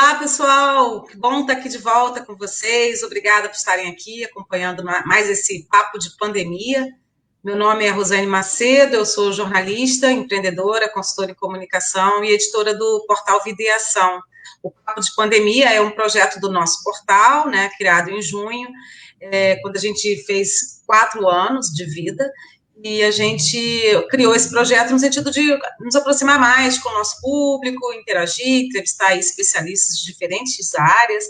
Olá, pessoal! Que bom estar aqui de volta com vocês. Obrigada por estarem aqui acompanhando mais esse papo de pandemia. Meu nome é Rosane Macedo, eu sou jornalista, empreendedora, consultora em comunicação e editora do portal Vida e Ação. O Papo de Pandemia é um projeto do nosso portal, né, criado em junho, quando a gente fez 4 anos de vida, e a gente criou esse projeto no sentido de nos aproximar mais com o nosso público, interagir, entrevistar especialistas de diferentes áreas,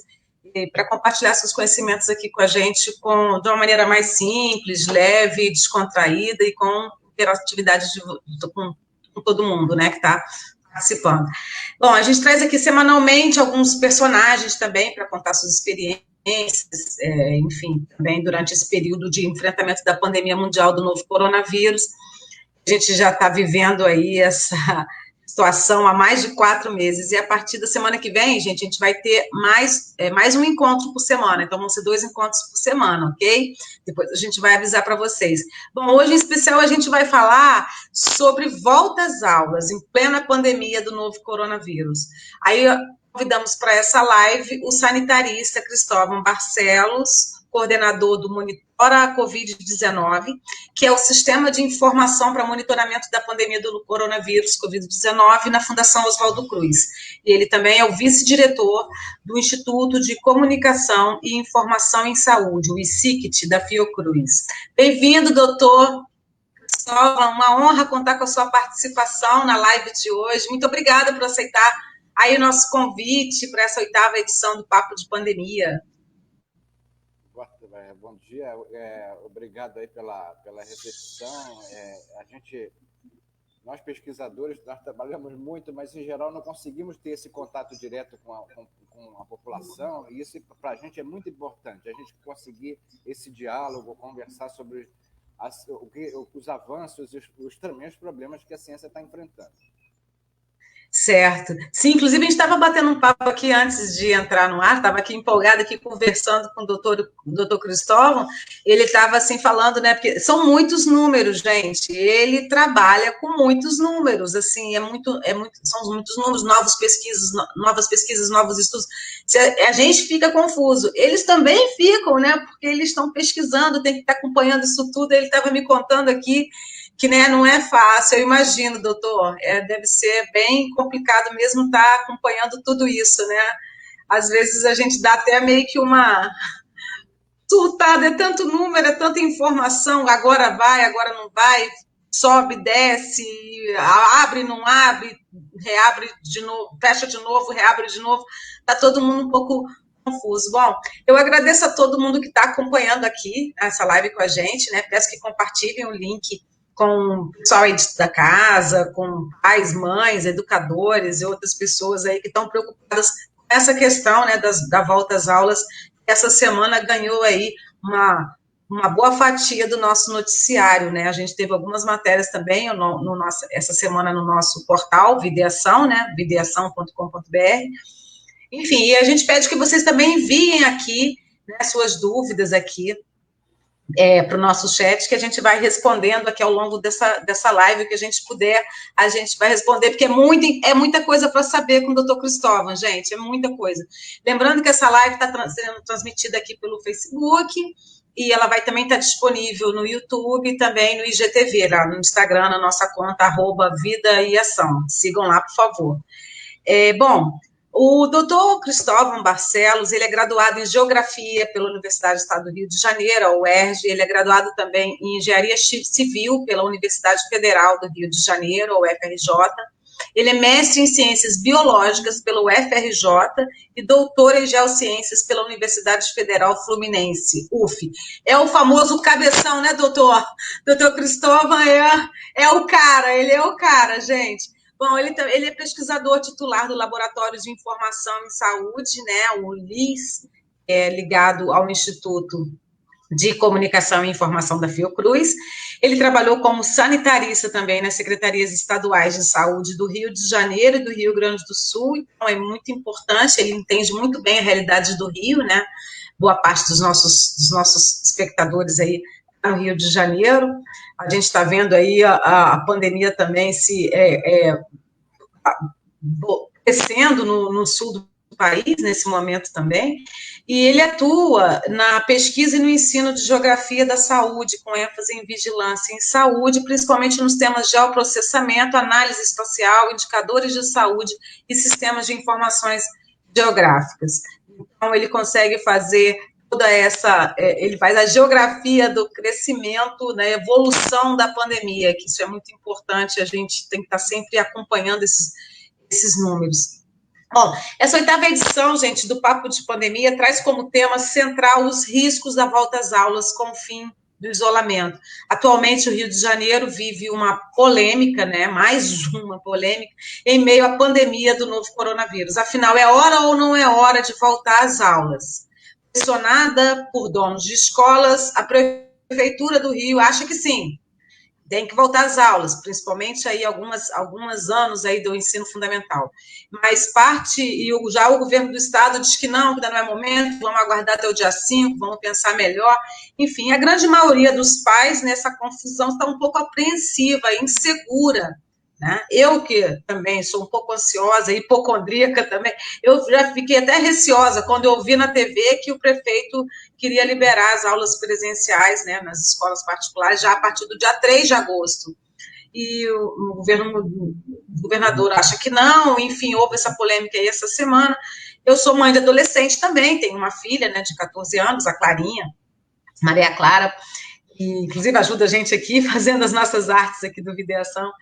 para compartilhar seus conhecimentos aqui com a gente de uma maneira mais simples, leve, descontraída e com interatividade com todo mundo, né, que está participando. Bom, a gente traz aqui semanalmente alguns personagens também para contar suas experiências, enfim, também durante esse período de enfrentamento da pandemia mundial do novo coronavírus. A gente já está vivendo aí essa situação há mais de 4 meses, e a partir da semana que vem, gente, a gente vai ter mais um encontro por semana, então vão ser 2 encontros por semana, ok? Depois a gente vai avisar para vocês. Bom, hoje em especial a gente vai falar sobre volta às aulas, em plena pandemia do novo coronavírus. Aí convidamos para essa live o sanitarista Cristóvão Barcelos, coordenador do Monitora Covid-19, que é o Sistema de Informação para Monitoramento da Pandemia do Coronavírus Covid-19 na Fundação Oswaldo Cruz. E ele também é o vice-diretor do Instituto de Comunicação e Informação em Saúde, o ICICT, da Fiocruz. Bem-vindo, doutor Cristóvão, uma honra contar com a sua participação na live de hoje. Muito obrigada por aceitar aí o nosso convite para essa 8ª edição do Papo de Pandemia. Bom dia, obrigado aí pela recepção. Nós pesquisadores, nós trabalhamos muito, mas em geral não conseguimos ter esse contato direto com a população, e isso para a gente é muito importante, a gente conseguir esse diálogo, conversar sobre os avanços e os tremendo problemas que a ciência está enfrentando. Certo. Sim, inclusive a gente estava batendo um papo aqui antes de entrar no ar, estava aqui empolgada, aqui conversando com o doutor Cristóvão, ele estava assim falando, né, porque são muitos números, gente, ele trabalha com muitos números, assim, são muitos números, novas pesquisas, novos estudos, a gente fica confuso, eles também ficam, né, porque eles estão pesquisando, tem que estar acompanhando isso tudo, ele estava me contando aqui, que, né, não é fácil, eu imagino, doutor, deve ser bem complicado mesmo estar acompanhando tudo isso, né? Às vezes a gente dá até meio que uma surtada, é tanto número, é tanta informação, agora vai, agora não vai, sobe, desce, abre, não abre, reabre de novo, fecha de novo, reabre de novo, está todo mundo um pouco confuso. Bom, eu agradeço a todo mundo que está acompanhando aqui essa live com a gente, né? Peço que compartilhem o link com o pessoal aí da casa, com pais, mães, educadores e outras pessoas aí que estão preocupadas com essa questão, né, da volta às aulas. Essa semana ganhou aí uma boa fatia do nosso noticiário, né? A gente teve algumas matérias também essa semana no nosso portal Videação, né? videação.com.br. Enfim, e a gente pede que vocês também enviem aqui, né, suas dúvidas aqui para o nosso chat, que a gente vai respondendo aqui ao longo dessa live, que a gente puder, a gente vai responder, porque é muita coisa para saber com o doutor Cristóvão, gente, é muita coisa. Lembrando que essa live está sendo transmitida aqui pelo Facebook, e ela vai também estar disponível no YouTube e também no IGTV, lá no Instagram, na nossa conta, @Vida e Ação. Sigam lá, por favor. Bom, o doutor Cristóvão Barcelos, ele é graduado em Geografia pela Universidade do Estado do Rio de Janeiro, a UERJ, ele é graduado também em Engenharia Civil pela Universidade Federal do Rio de Janeiro, a UFRJ, ele é mestre em Ciências Biológicas pela UFRJ e doutor em Geociências pela Universidade Federal Fluminense, UF. É o famoso cabeção, né, doutor? Doutor Cristóvão ele é o cara, gente. Bom, ele é pesquisador titular do Laboratório de Informação em Saúde, né, o LIS, ligado ao Instituto de Comunicação e Informação da Fiocruz. Ele trabalhou como sanitarista também nas secretarias estaduais de saúde do Rio de Janeiro e do Rio Grande do Sul, então é muito importante, ele entende muito bem a realidade do Rio, né, boa parte dos nossos espectadores aí no Rio de Janeiro. A gente está vendo aí a pandemia também crescendo no sul do país nesse momento também, e ele atua na pesquisa e no ensino de geografia da saúde, com ênfase em vigilância em saúde, principalmente nos temas de geoprocessamento, análise espacial, indicadores de saúde e sistemas de informações geográficas. Então, ele consegue fazer toda essa, ele faz a geografia do crescimento, né, evolução da pandemia, que isso é muito importante, a gente tem que estar sempre acompanhando esses números. Bom, essa 8ª edição, gente, do Papo de Pandemia traz como tema central os riscos da volta às aulas com o fim do isolamento. Atualmente, o Rio de Janeiro vive uma polêmica, né, mais uma polêmica, em meio à pandemia do novo coronavírus. Afinal, é hora ou não é hora de voltar às aulas? Pressionada por donos de escolas, a Prefeitura do Rio acha que sim, tem que voltar às aulas, principalmente aí alguns anos aí do ensino fundamental. Mas já o governo do estado diz que não, que ainda não é momento, vamos aguardar até o dia 5, vamos pensar melhor. Enfim, a grande maioria dos pais nessa confusão está um pouco apreensiva, insegura, né? Eu, que também sou um pouco ansiosa, hipocondríaca também, eu já fiquei até receosa quando eu vi na TV que o prefeito queria liberar as aulas presenciais, né, nas escolas particulares já a partir do dia 3 de agosto. E o governador acha que não, enfim, houve essa polêmica aí essa semana. Eu sou mãe de adolescente também, tenho uma filha, né, de 14 anos, a Clarinha, Maria Clara, que inclusive ajuda a gente aqui fazendo as nossas artes aqui do Videação.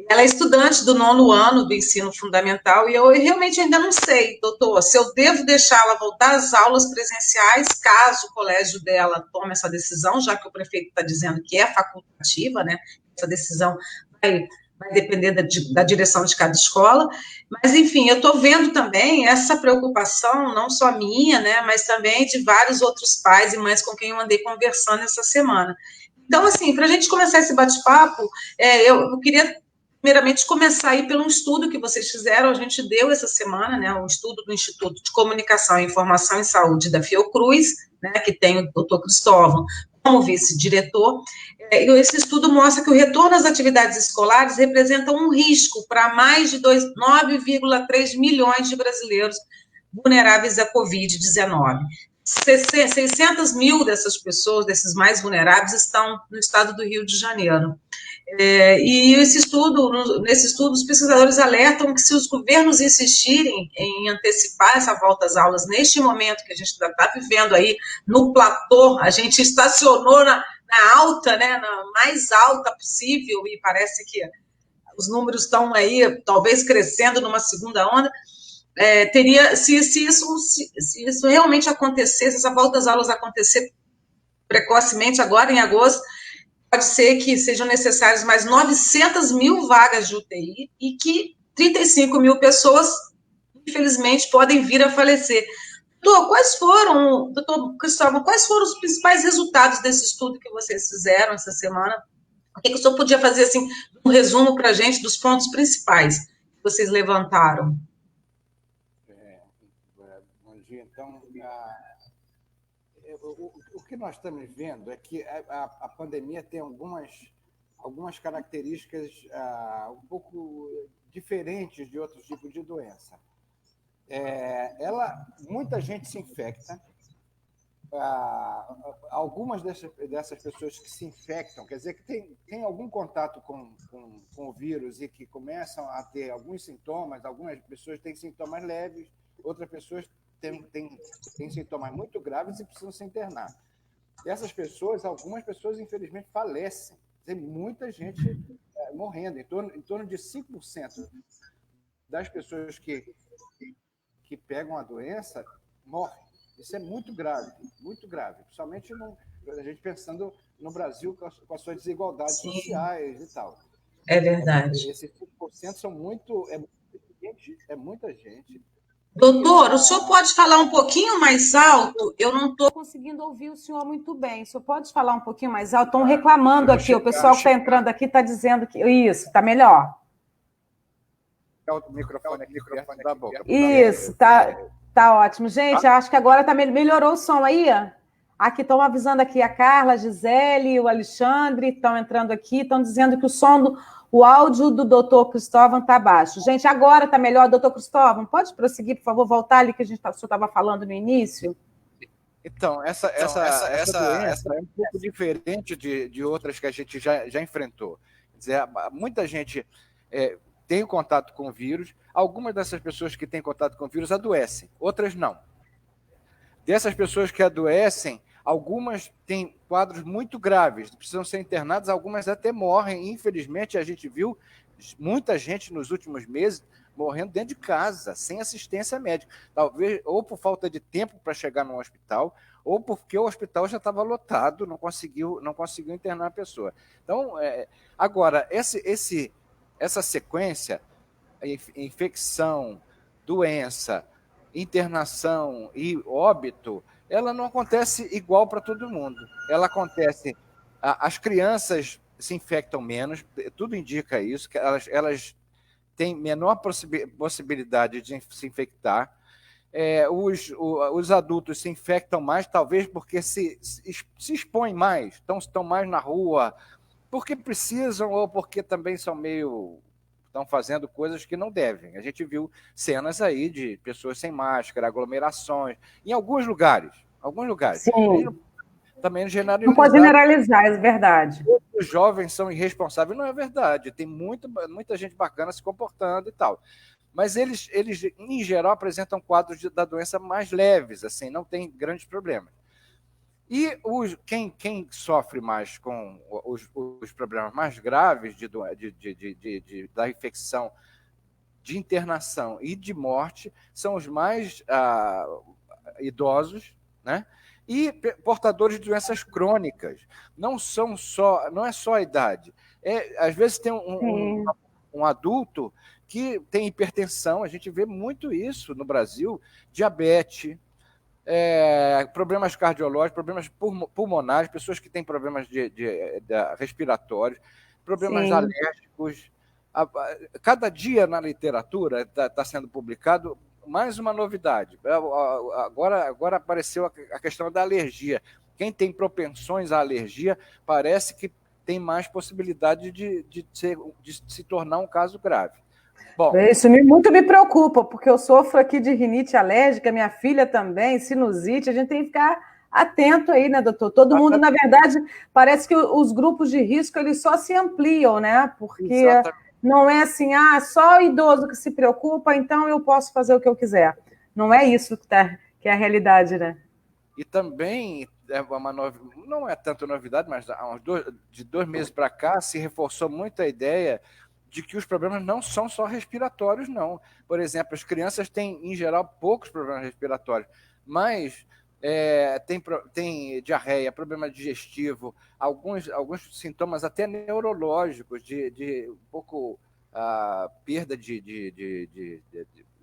Ela é estudante do 9º ano do ensino fundamental e eu realmente ainda não sei, doutor, se eu devo deixá-la voltar às aulas presenciais, caso o colégio dela tome essa decisão, já que o prefeito está dizendo que é facultativa, né? Essa decisão vai depender da direção de cada escola, mas, enfim, eu estou vendo também essa preocupação, não só minha, né, mas também de vários outros pais e mães com quem eu andei conversando essa semana. Então, assim, para a gente começar esse bate-papo, eu queria primeiramente começar aí pelo estudo que vocês fizeram, a gente deu essa semana, né, um estudo do Instituto de Comunicação e Informação em Saúde da Fiocruz, né, que tem o doutor Cristóvão como vice-diretor, e esse estudo mostra que o retorno às atividades escolares representa um risco para mais de 9,3 milhões de brasileiros vulneráveis à Covid-19. 600 mil dessas pessoas, desses mais vulneráveis, estão no estado do Rio de Janeiro. E nesse estudo, os pesquisadores alertam que se os governos insistirem em antecipar essa volta às aulas neste momento que a gente está vivendo aí, no platô, a gente estacionou na alta, né, na mais alta possível, e parece que os números estão aí, talvez crescendo numa segunda onda, se isso realmente acontecesse, essa volta às aulas acontecer precocemente, agora em agosto, pode ser que sejam necessárias mais 900 mil vagas de UTI e que 35 mil pessoas, infelizmente, podem vir a falecer. Doutor Cristóvão, quais foram os principais resultados desse estudo que vocês fizeram essa semana? O que o senhor podia fazer, assim, um resumo para a gente dos pontos principais que vocês levantaram? Bom dia. Então, o que nós estamos vendo é que a pandemia tem algumas características um pouco diferentes de outros tipos de doença. Muita gente se infecta. Algumas dessas pessoas que se infectam, quer dizer que tem algum contato com o vírus e que começam a ter alguns sintomas, algumas pessoas têm sintomas leves, outras pessoas têm sintomas muito graves e precisam se internar. E essas pessoas, algumas pessoas, infelizmente, falecem. Tem muita gente morrendo, em torno de 5% das pessoas que pegam a doença morrem. Isso é muito grave, principalmente a gente pensando no Brasil com as suas desigualdades Sim. sociais e tal. É verdade. Esses 5% são muita gente. Doutor, o senhor pode falar um pouquinho mais alto? Eu não estou conseguindo ouvir o senhor muito bem. O senhor pode falar um pouquinho mais alto? Estão reclamando aqui, o pessoal que está entrando aqui está dizendo que... Isso, está melhor. O microfone aqui perto da boca. Isso, tá ótimo. Gente, acho que agora melhorou o som aí. Aqui estão avisando aqui a Carla, a Gisele, o Alexandre, estão entrando aqui, estão dizendo que o O áudio do doutor Cristóvão está baixo. Gente, agora está melhor, doutor Cristóvão? Pode prosseguir, por favor, voltar ali que o senhor estava falando no início? Então, essa doença é um pouco diferente de outras que a gente já enfrentou. Quer dizer, muita gente tem contato com o vírus, algumas dessas pessoas que têm contato com o vírus adoecem, outras não. Dessas pessoas que adoecem, algumas têm quadros muito graves, precisam ser internadas, algumas até morrem. Infelizmente, a gente viu muita gente nos últimos meses morrendo dentro de casa, sem assistência médica. Talvez ou por falta de tempo para chegar no hospital, ou porque o hospital já estava lotado, não conseguiu internar a pessoa. Então, agora, essa sequência, infecção, doença, internação e óbito, ela não acontece igual para todo mundo. Ela acontece... As crianças se infectam menos, tudo indica isso, que elas têm menor possibilidade de se infectar. Os adultos se infectam mais, talvez porque se expõem mais, estão mais na rua, porque precisam ou porque também estão fazendo coisas que não devem. A gente viu cenas aí de pessoas sem máscara, aglomerações, em alguns lugares. Sim. Também generalizar. Não pode generalizar, é verdade. Os jovens são irresponsáveis, não é verdade. Tem muita gente bacana se comportando e tal. Mas eles, em geral, apresentam quadros da doença mais leves, assim, não tem grandes problemas. E quem sofre mais com os problemas mais graves da infecção, de internação e de morte são os mais idosos, né? E portadores de doenças crônicas. Não é só a idade. Às vezes tem um adulto que tem hipertensão, a gente vê muito isso no Brasil, diabetes, problemas cardiológicos, problemas pulmonares, pessoas que têm problemas de respiratórios, problemas alérgicos. Cada dia na literatura está sendo publicado mais uma novidade. Agora apareceu a questão da alergia. Quem tem propensões à alergia parece que tem mais possibilidade de se tornar um caso grave. Bom, isso muito me preocupa, porque eu sofro aqui de rinite alérgica, minha filha também, sinusite, a gente tem que ficar atento aí, né, doutor? Todo mundo, na verdade, parece que os grupos de risco, eles só se ampliam, né? Porque exatamente. Não é assim, só o idoso que se preocupa, então eu posso fazer o que eu quiser. Não é isso que é a realidade, né? E também, não é tanto novidade, mas de 2 meses para cá se reforçou muito a ideia de que os problemas não são só respiratórios, não. Por exemplo, as crianças têm, em geral, poucos problemas respiratórios, mas tem diarreia, problema digestivo, alguns sintomas até neurológicos, de um pouco perda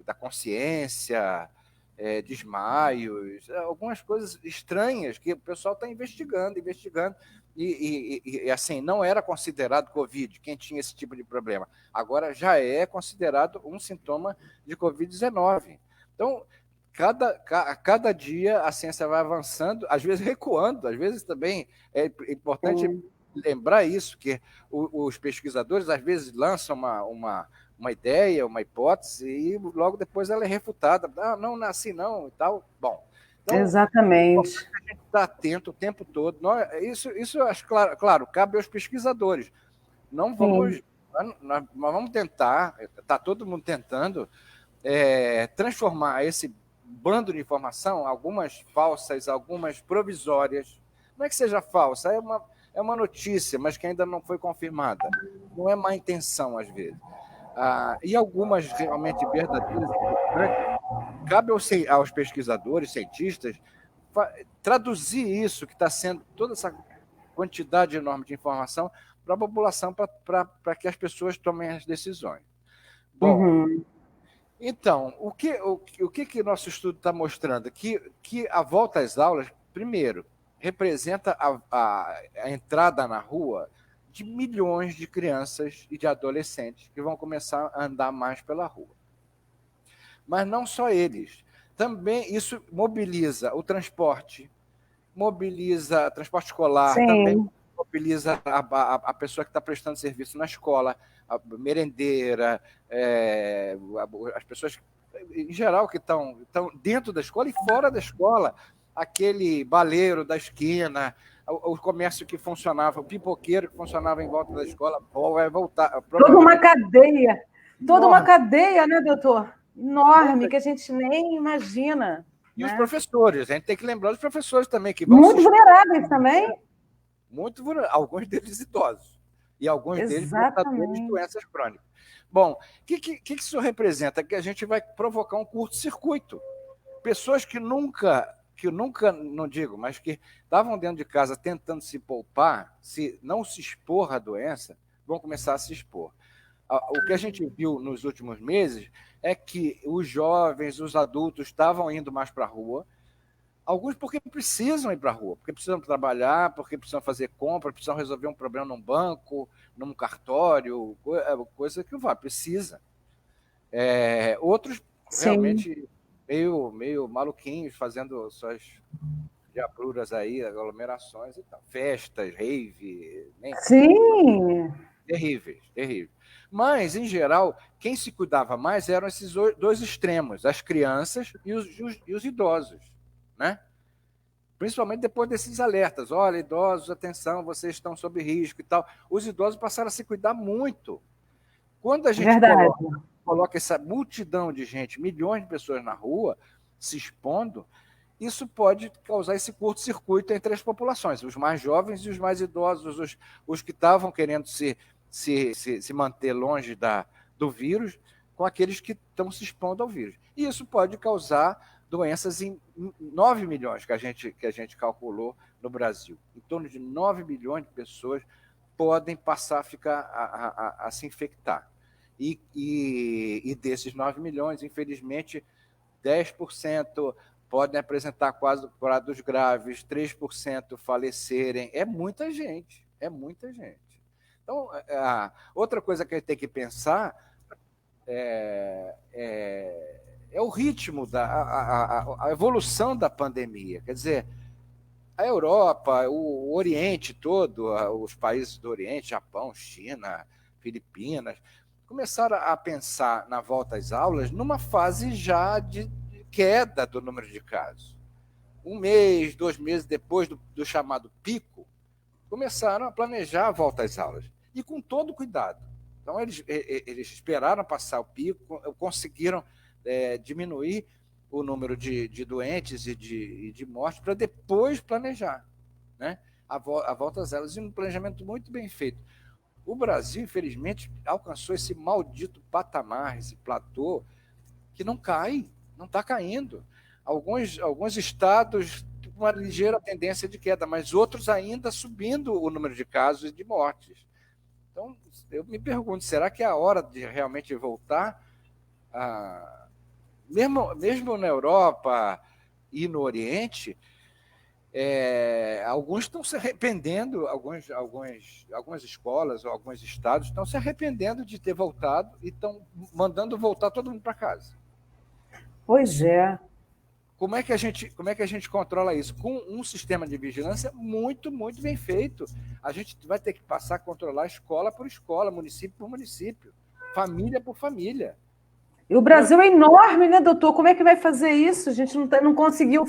da consciência, desmaios, algumas coisas estranhas que o pessoal está investigando, e assim, não era considerado Covid, quem tinha esse tipo de problema. Agora já é considerado um sintoma de Covid-19. Então, cada dia a ciência vai avançando, às vezes recuando, às vezes também é importante lembrar isso, que os pesquisadores às vezes lançam uma ideia, uma hipótese, e logo depois ela é refutada. Não nasci não, e tal. Bom, então, exatamente. A gente está atento o tempo todo. Isso acho claro, cabe aos pesquisadores. Nós vamos tentar, está todo mundo tentando, transformar esse bando de informação, algumas falsas, algumas provisórias. Não é que seja falsa, é uma notícia, mas que ainda não foi confirmada. Não é má intenção, às vezes. E algumas realmente verdadeiras, cabe aos pesquisadores, cientistas, traduzir isso que está sendo, toda essa quantidade enorme de informação, para a população, para que as pessoas tomem as decisões. Bom, então, o que nosso estudo está mostrando? Que a volta às aulas, primeiro, representa a entrada na rua de milhões de crianças e de adolescentes que vão começar a andar mais pela rua. Mas não só eles. Também isso mobiliza o transporte escolar, também mobiliza a pessoa que está prestando serviço na escola, a merendeira, as pessoas, em geral, que estão dentro da escola e fora da escola, aquele baleiro da esquina, o comércio que funcionava, o pipoqueiro que funcionava em volta da escola, vai voltar. Toda uma cadeia. Toda uma cadeia, né, doutor? Enorme, que a gente nem imagina. E né? Os professores, a gente tem que lembrar dos professores também, que vão muito vulneráveis também. Muito vulneráveis, alguns deles idosos, e alguns deles portadores de doenças crônicas. Bom, o que isso representa? Que a gente vai provocar um curto-circuito. Pessoas que nunca, não digo, mas que estavam dentro de casa tentando se poupar, não se expor à doença, vão começar a se expor. O que a gente viu nos últimos meses é que os jovens, os adultos estavam indo mais para a rua, alguns porque precisam ir para a rua, porque precisam trabalhar, porque precisam fazer compra, precisam resolver um problema num banco, num cartório, coisa que precisa. Outros realmente meio maluquinhos, fazendo suas diabruras aí, aglomerações e tal. Festas, rave. Sim! Terríveis. Mas, em geral, quem se cuidava mais eram esses dois extremos, as crianças e os idosos, né? Principalmente depois desses alertas. Olha, idosos, atenção, vocês estão sob risco e tal. Os idosos passaram a se cuidar muito. Quando a gente coloca essa multidão de gente, milhões de pessoas na rua, se expondo, isso pode causar esse curto-circuito entre as populações, os mais jovens e os mais idosos, os que estavam querendo se manter longe do vírus, com aqueles que estão se expondo ao vírus. E isso pode causar doenças em 9 milhões que a gente calculou no Brasil. Em torno de 9 milhões de pessoas podem passar a se infectar. E desses 9 milhões, infelizmente, 10% podem apresentar quadros graves, 3% falecerem. É muita gente. Então, outra coisa que a gente tem que pensar é o ritmo, a evolução da pandemia. Quer dizer, a Europa, o Oriente todo, os países do Oriente, Japão, China, Filipinas, começaram a pensar na volta às aulas numa fase já de queda do número de casos. 1 mês, 2 meses depois do chamado pico, começaram a planejar a volta às aulas. E com todo cuidado. Então, eles esperaram passar o pico, conseguiram diminuir o número de doentes e de mortes para depois planejar, né? a volta às aulas, e um planejamento muito bem feito. O Brasil, infelizmente, alcançou esse maldito patamar, esse platô, que não cai, não está caindo. Alguns estados com uma ligeira tendência de queda, mas outros ainda subindo o número de casos e de mortes. Então, eu me pergunto, será que é a hora de realmente voltar mesmo na Europa e no Oriente, alguns estão se arrependendo, algumas escolas ou alguns estados estão se arrependendo de ter voltado e estão mandando voltar todo mundo para casa. Pois é. Como é que a gente controla isso? Com um sistema de vigilância muito, muito bem feito. A gente vai ter que passar a controlar escola por escola, município por município, família por família. E o Brasil é enorme, né, doutor? Como é que vai fazer isso? A gente não conseguiu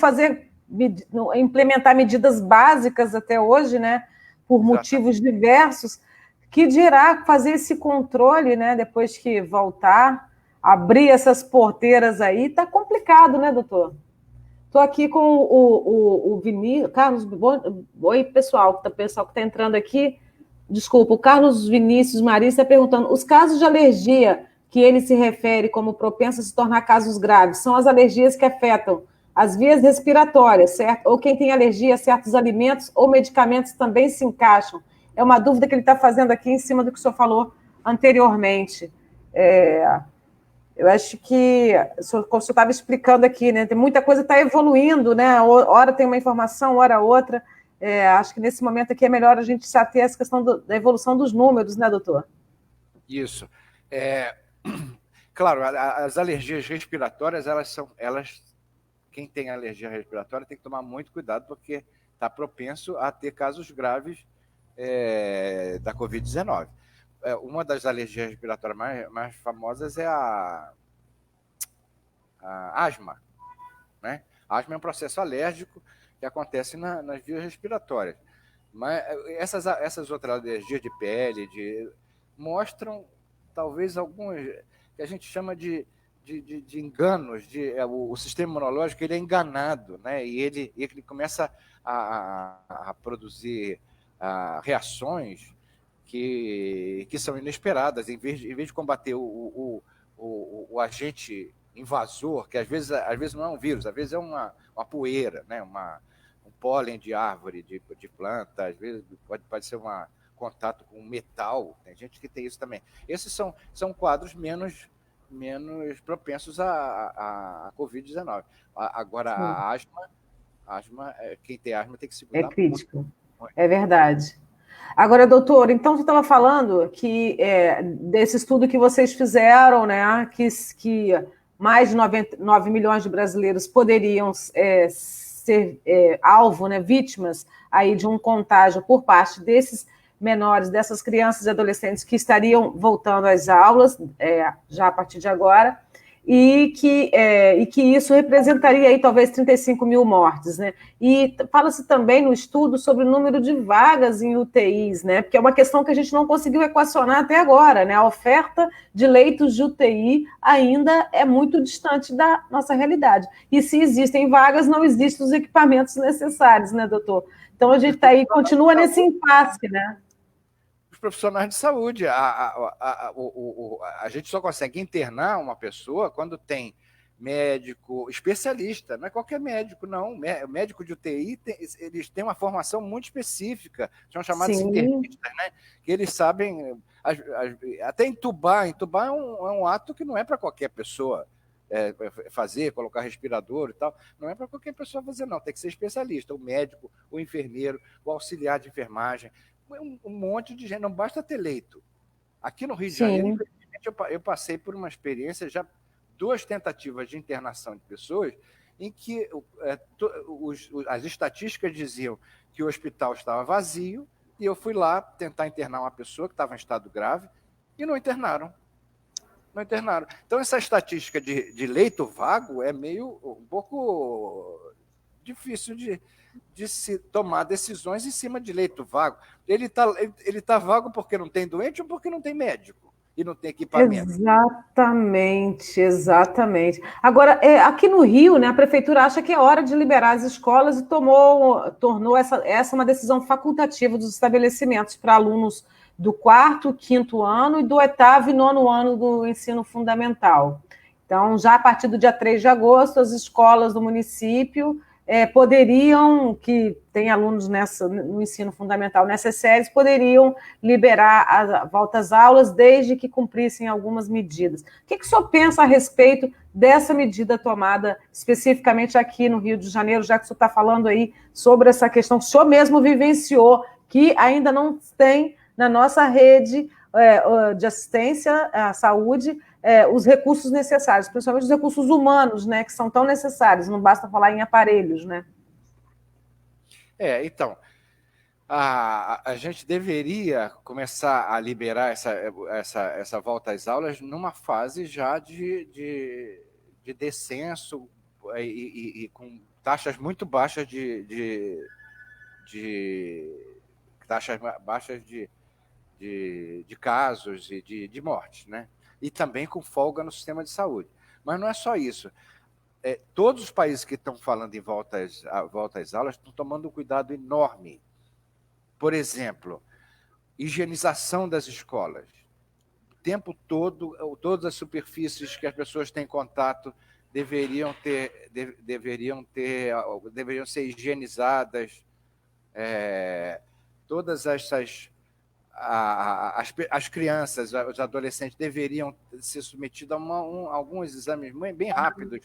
implementar medidas básicas até hoje, né? Por motivos diversos. Que dirá fazer esse controle, né? Depois que voltar, abrir essas porteiras aí, está complicado, né, doutor? Estou aqui com o Vinícius. Carlos, oi, pessoal que está entrando aqui. Desculpa, o Carlos Vinícius Maria está perguntando: os casos de alergia que ele se refere como propensos a se tornar casos graves são as alergias que afetam as vias respiratórias, certo? Ou quem tem alergia a certos alimentos ou medicamentos também se encaixam? É uma dúvida que ele está fazendo aqui em cima do que o senhor falou anteriormente. Eu acho que o senhor estava explicando aqui, né? Tem muita coisa que está evoluindo, né? Hora tem uma informação, hora outra. Acho que nesse momento aqui é melhor a gente se ater a essa questão da evolução dos números, né, doutor? Isso. Claro, as alergias respiratórias, quem tem alergia respiratória tem que tomar muito cuidado, porque está propenso a ter casos graves da Covid-19. uma das alergias respiratórias mais famosas é a asma, né? A asma é um processo alérgico que acontece nas vias respiratórias. Mas essas outras alergias de pele mostram talvez alguns que a gente chama de enganos. O sistema imunológico ele é enganado, né? E ele começa a produzir reações que são inesperadas. Em vez de combater o agente invasor, que às vezes não é um vírus, às vezes é uma poeira, né? Um pólen de árvore, de planta, às vezes pode ser contato com metal, tem gente que tem isso também. Esses são quadros menos propensos à Covid-19. Agora, a asma, quem tem asma tem que segurar muito. É crítico, é verdade. Agora, doutor, então você estava falando que desse estudo que vocês fizeram, né, que mais de 9 milhões de brasileiros poderiam ser alvo, né, vítimas aí de um contágio por parte desses menores, dessas crianças e adolescentes que estariam voltando às aulas já a partir de agora, e que isso representaria aí talvez 35 mil mortes, né? E fala-se também no estudo sobre o número de vagas em UTIs, né? Porque é uma questão que a gente não conseguiu equacionar até agora, né? A oferta de leitos de UTI ainda é muito distante da nossa realidade. E se existem vagas, não existem os equipamentos necessários, né, doutor? Então a gente está aí, continua nesse impasse, né? Os profissionais de saúde. A gente só consegue internar uma pessoa quando tem médico especialista, não é qualquer médico, não. O médico de UTI, eles têm uma formação muito específica, são chamados internistas, né? Que eles sabem, até entubar é um ato que não é para qualquer pessoa fazer, colocar respirador e tal, não é para qualquer pessoa fazer, não, tem que ser especialista, o médico, o enfermeiro, o auxiliar de enfermagem, um monte de gente, não basta ter leito. Aqui no Rio de Janeiro, infelizmente, eu passei por uma experiência, já 2 tentativas de internação de pessoas, em que as estatísticas diziam que o hospital estava vazio, e eu fui lá tentar internar uma pessoa que estava em estado grave, e não internaram. Não internaram. Então, essa estatística de leito vago é um pouco difícil de se tomar decisões em cima de leito vago. Ele tá vago porque não tem doente ou porque não tem médico e não tem equipamento. Exatamente. Agora, aqui no Rio, né, a prefeitura acha que é hora de liberar as escolas e tornou essa uma decisão facultativa dos estabelecimentos para alunos do 4º, 5º ano e do 8º e 9º ano do ensino fundamental. Então, já a partir do dia 3 de agosto, as escolas do município poderiam, que tem alunos no ensino fundamental nessas séries, poderiam liberar a volta às aulas desde que cumprissem algumas medidas. O que o senhor pensa a respeito dessa medida tomada especificamente aqui no Rio de Janeiro, já que o senhor está falando aí sobre essa questão que o senhor mesmo vivenciou, que ainda não tem na nossa rede de assistência à saúde os recursos necessários, principalmente os recursos humanos, né, que são tão necessários, não basta falar em aparelhos, né? Então, a gente deveria começar a liberar essa volta às aulas numa fase já de descenso e com taxas muito baixas taxas baixas de casos e de mortes, né? E também com folga no sistema de saúde. Mas não é só isso. Todos os países que estão falando em volta às aulas estão tomando um cuidado enorme. Por exemplo, higienização das escolas. O tempo todo, todas as superfícies que as pessoas têm contato deveriam ser higienizadas. Todas essas as crianças, os adolescentes deveriam ser submetidos a alguns exames bem rápidos,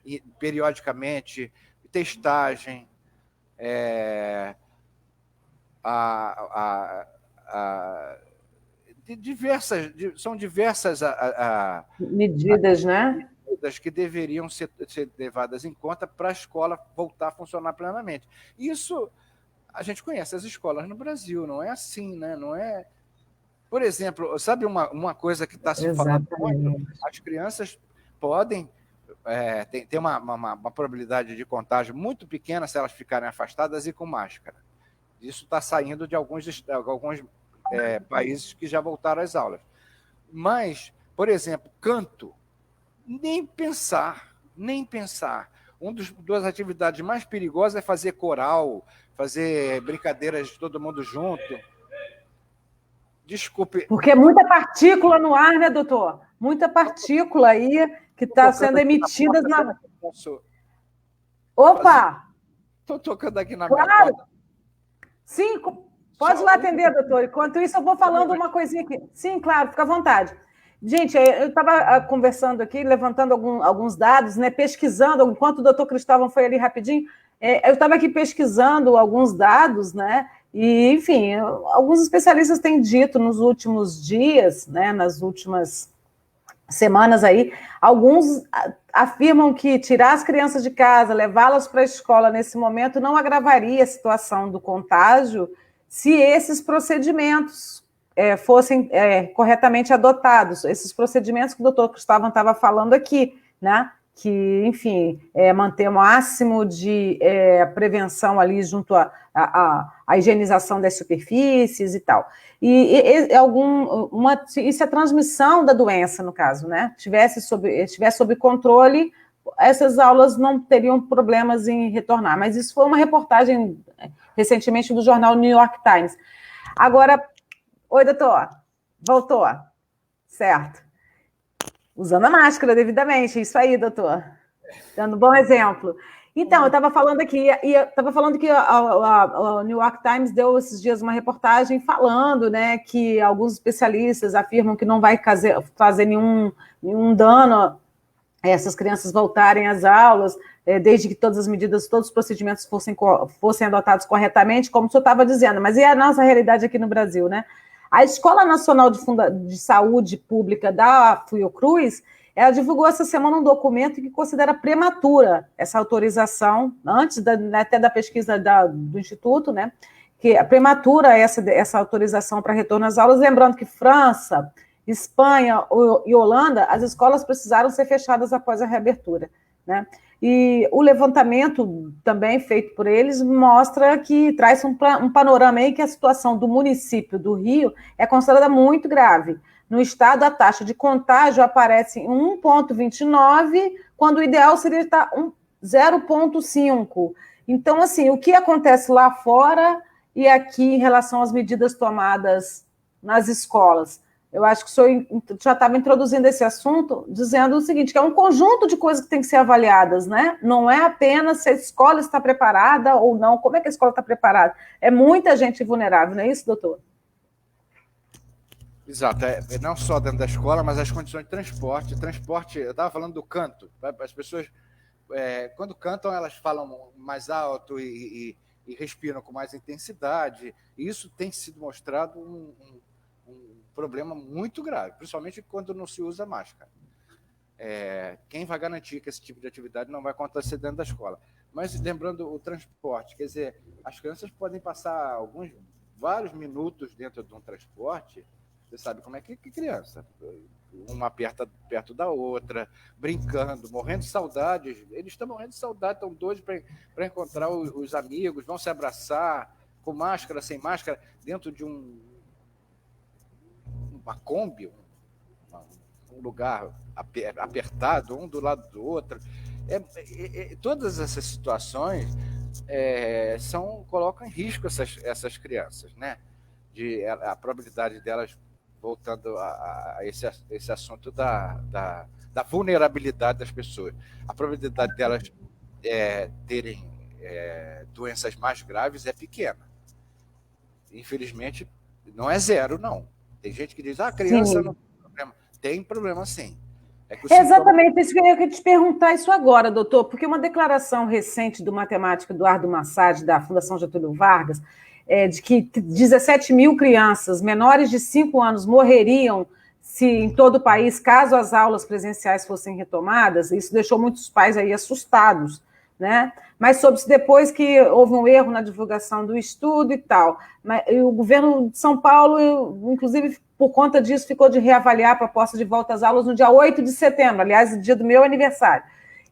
e, periodicamente, testagem, são diversas medidas, né? Que deveriam ser levadas em conta para a escola voltar a funcionar plenamente. Isso a gente conhece as escolas no Brasil, não é assim, né? Não é. Por exemplo, sabe uma coisa que está se falando muito? As crianças podem ter uma probabilidade de contágio muito pequena se elas ficarem afastadas e com máscara. Isso está saindo de alguns países que já voltaram às aulas. Mas, por exemplo, canto, nem pensar. Das atividades mais perigosas é fazer coral, fazer brincadeiras de todo mundo junto. Desculpe. Porque é muita partícula no ar, né, doutor? Muita partícula aí que está sendo emitida na... Opa! Estou tocando aqui na minha porta. Sim, pode lá atender, doutor. Enquanto isso, eu vou falando uma coisinha aqui. Sim, claro, fica à vontade. Gente, eu estava conversando aqui, levantando alguns dados, né, pesquisando, enquanto o doutor Cristóvão foi ali rapidinho, eu estava aqui pesquisando alguns dados, né, e, enfim, alguns especialistas têm dito nos últimos dias, né, nas últimas semanas aí, alguns afirmam que tirar as crianças de casa, levá-las para a escola nesse momento não agravaria a situação do contágio se esses procedimentos fossem corretamente adotados, esses procedimentos que o doutor Cristóvão estava falando aqui, né? Que, enfim, manter o máximo de prevenção ali junto à higienização das superfícies e tal. E se a transmissão da doença, no caso, né, estivesse sob controle, essas aulas não teriam problemas em retornar. Mas isso foi uma reportagem recentemente do jornal New York Times. Agora, oi, doutor, voltou, certo. Usando a máscara devidamente, isso aí, doutor. Dando um bom exemplo. Então, eu estava falando aqui, o New York Times deu esses dias uma reportagem falando, né, que alguns especialistas afirmam que não vai fazer nenhum dano a essas crianças voltarem às aulas, desde que todas as medidas, todos os procedimentos fossem adotados corretamente, como o senhor estava dizendo. Mas e a nossa realidade aqui no Brasil, né? A Escola Nacional de Saúde Pública da Fiocruz, ela divulgou essa semana um documento que considera prematura essa autorização, antes até da pesquisa do Instituto, né? Que é prematura essa autorização para retorno às aulas, lembrando que França, Espanha e Holanda, as escolas precisaram ser fechadas após a reabertura, né? E o levantamento também feito por eles mostra que traz um panorama aí que a situação do município do Rio é considerada muito grave. No estado, a taxa de contágio aparece em 1,29, quando o ideal seria estar 0,5. Então, assim, o que acontece lá fora e aqui em relação às medidas tomadas nas escolas? Eu acho que o senhor já estava introduzindo esse assunto, dizendo o seguinte, que é um conjunto de coisas que tem que ser avaliadas, né? Não é apenas se a escola está preparada ou não, como é que a escola está preparada. É muita gente vulnerável, não é isso, doutor? Exato, não só dentro da escola, mas as condições de transporte. Eu estava falando do canto. As pessoas, quando cantam, elas falam mais alto e respiram com mais intensidade. E isso tem sido mostrado um problema muito grave, principalmente quando não se usa máscara. Quem vai garantir que esse tipo de atividade não vai acontecer dentro da escola? Mas lembrando o transporte, quer dizer, as crianças podem passar vários minutos dentro de um transporte. Você sabe como é que criança, uma perto da outra, brincando, morrendo de saudade. Eles estão morrendo de saudade, estão doidos para encontrar os amigos, vão se abraçar, com máscara, sem máscara, dentro de uma Kombi, um lugar apertado, um do lado do outro. Todas essas situações colocam em risco essas crianças, né? A probabilidade delas, voltando a esse assunto da vulnerabilidade das pessoas, a probabilidade delas terem doenças mais graves é pequena. Infelizmente, não é zero, não. Tem gente que diz, a criança sim, não tem problema. Tem problema, sim. Exatamente, isso que eu queria te perguntar isso agora, doutor, porque uma declaração recente do matemático Eduardo Massad, da Fundação Getúlio Vargas, de que 17 mil crianças menores de 5 anos morreriam se em todo o país, caso as aulas presenciais fossem retomadas, isso deixou muitos pais aí assustados, né? Mas soube-se depois que houve um erro na divulgação do estudo e tal. Mas o governo de São Paulo, inclusive, por conta disso, ficou de reavaliar a proposta de volta às aulas no dia 8 de setembro, aliás, o dia do meu aniversário.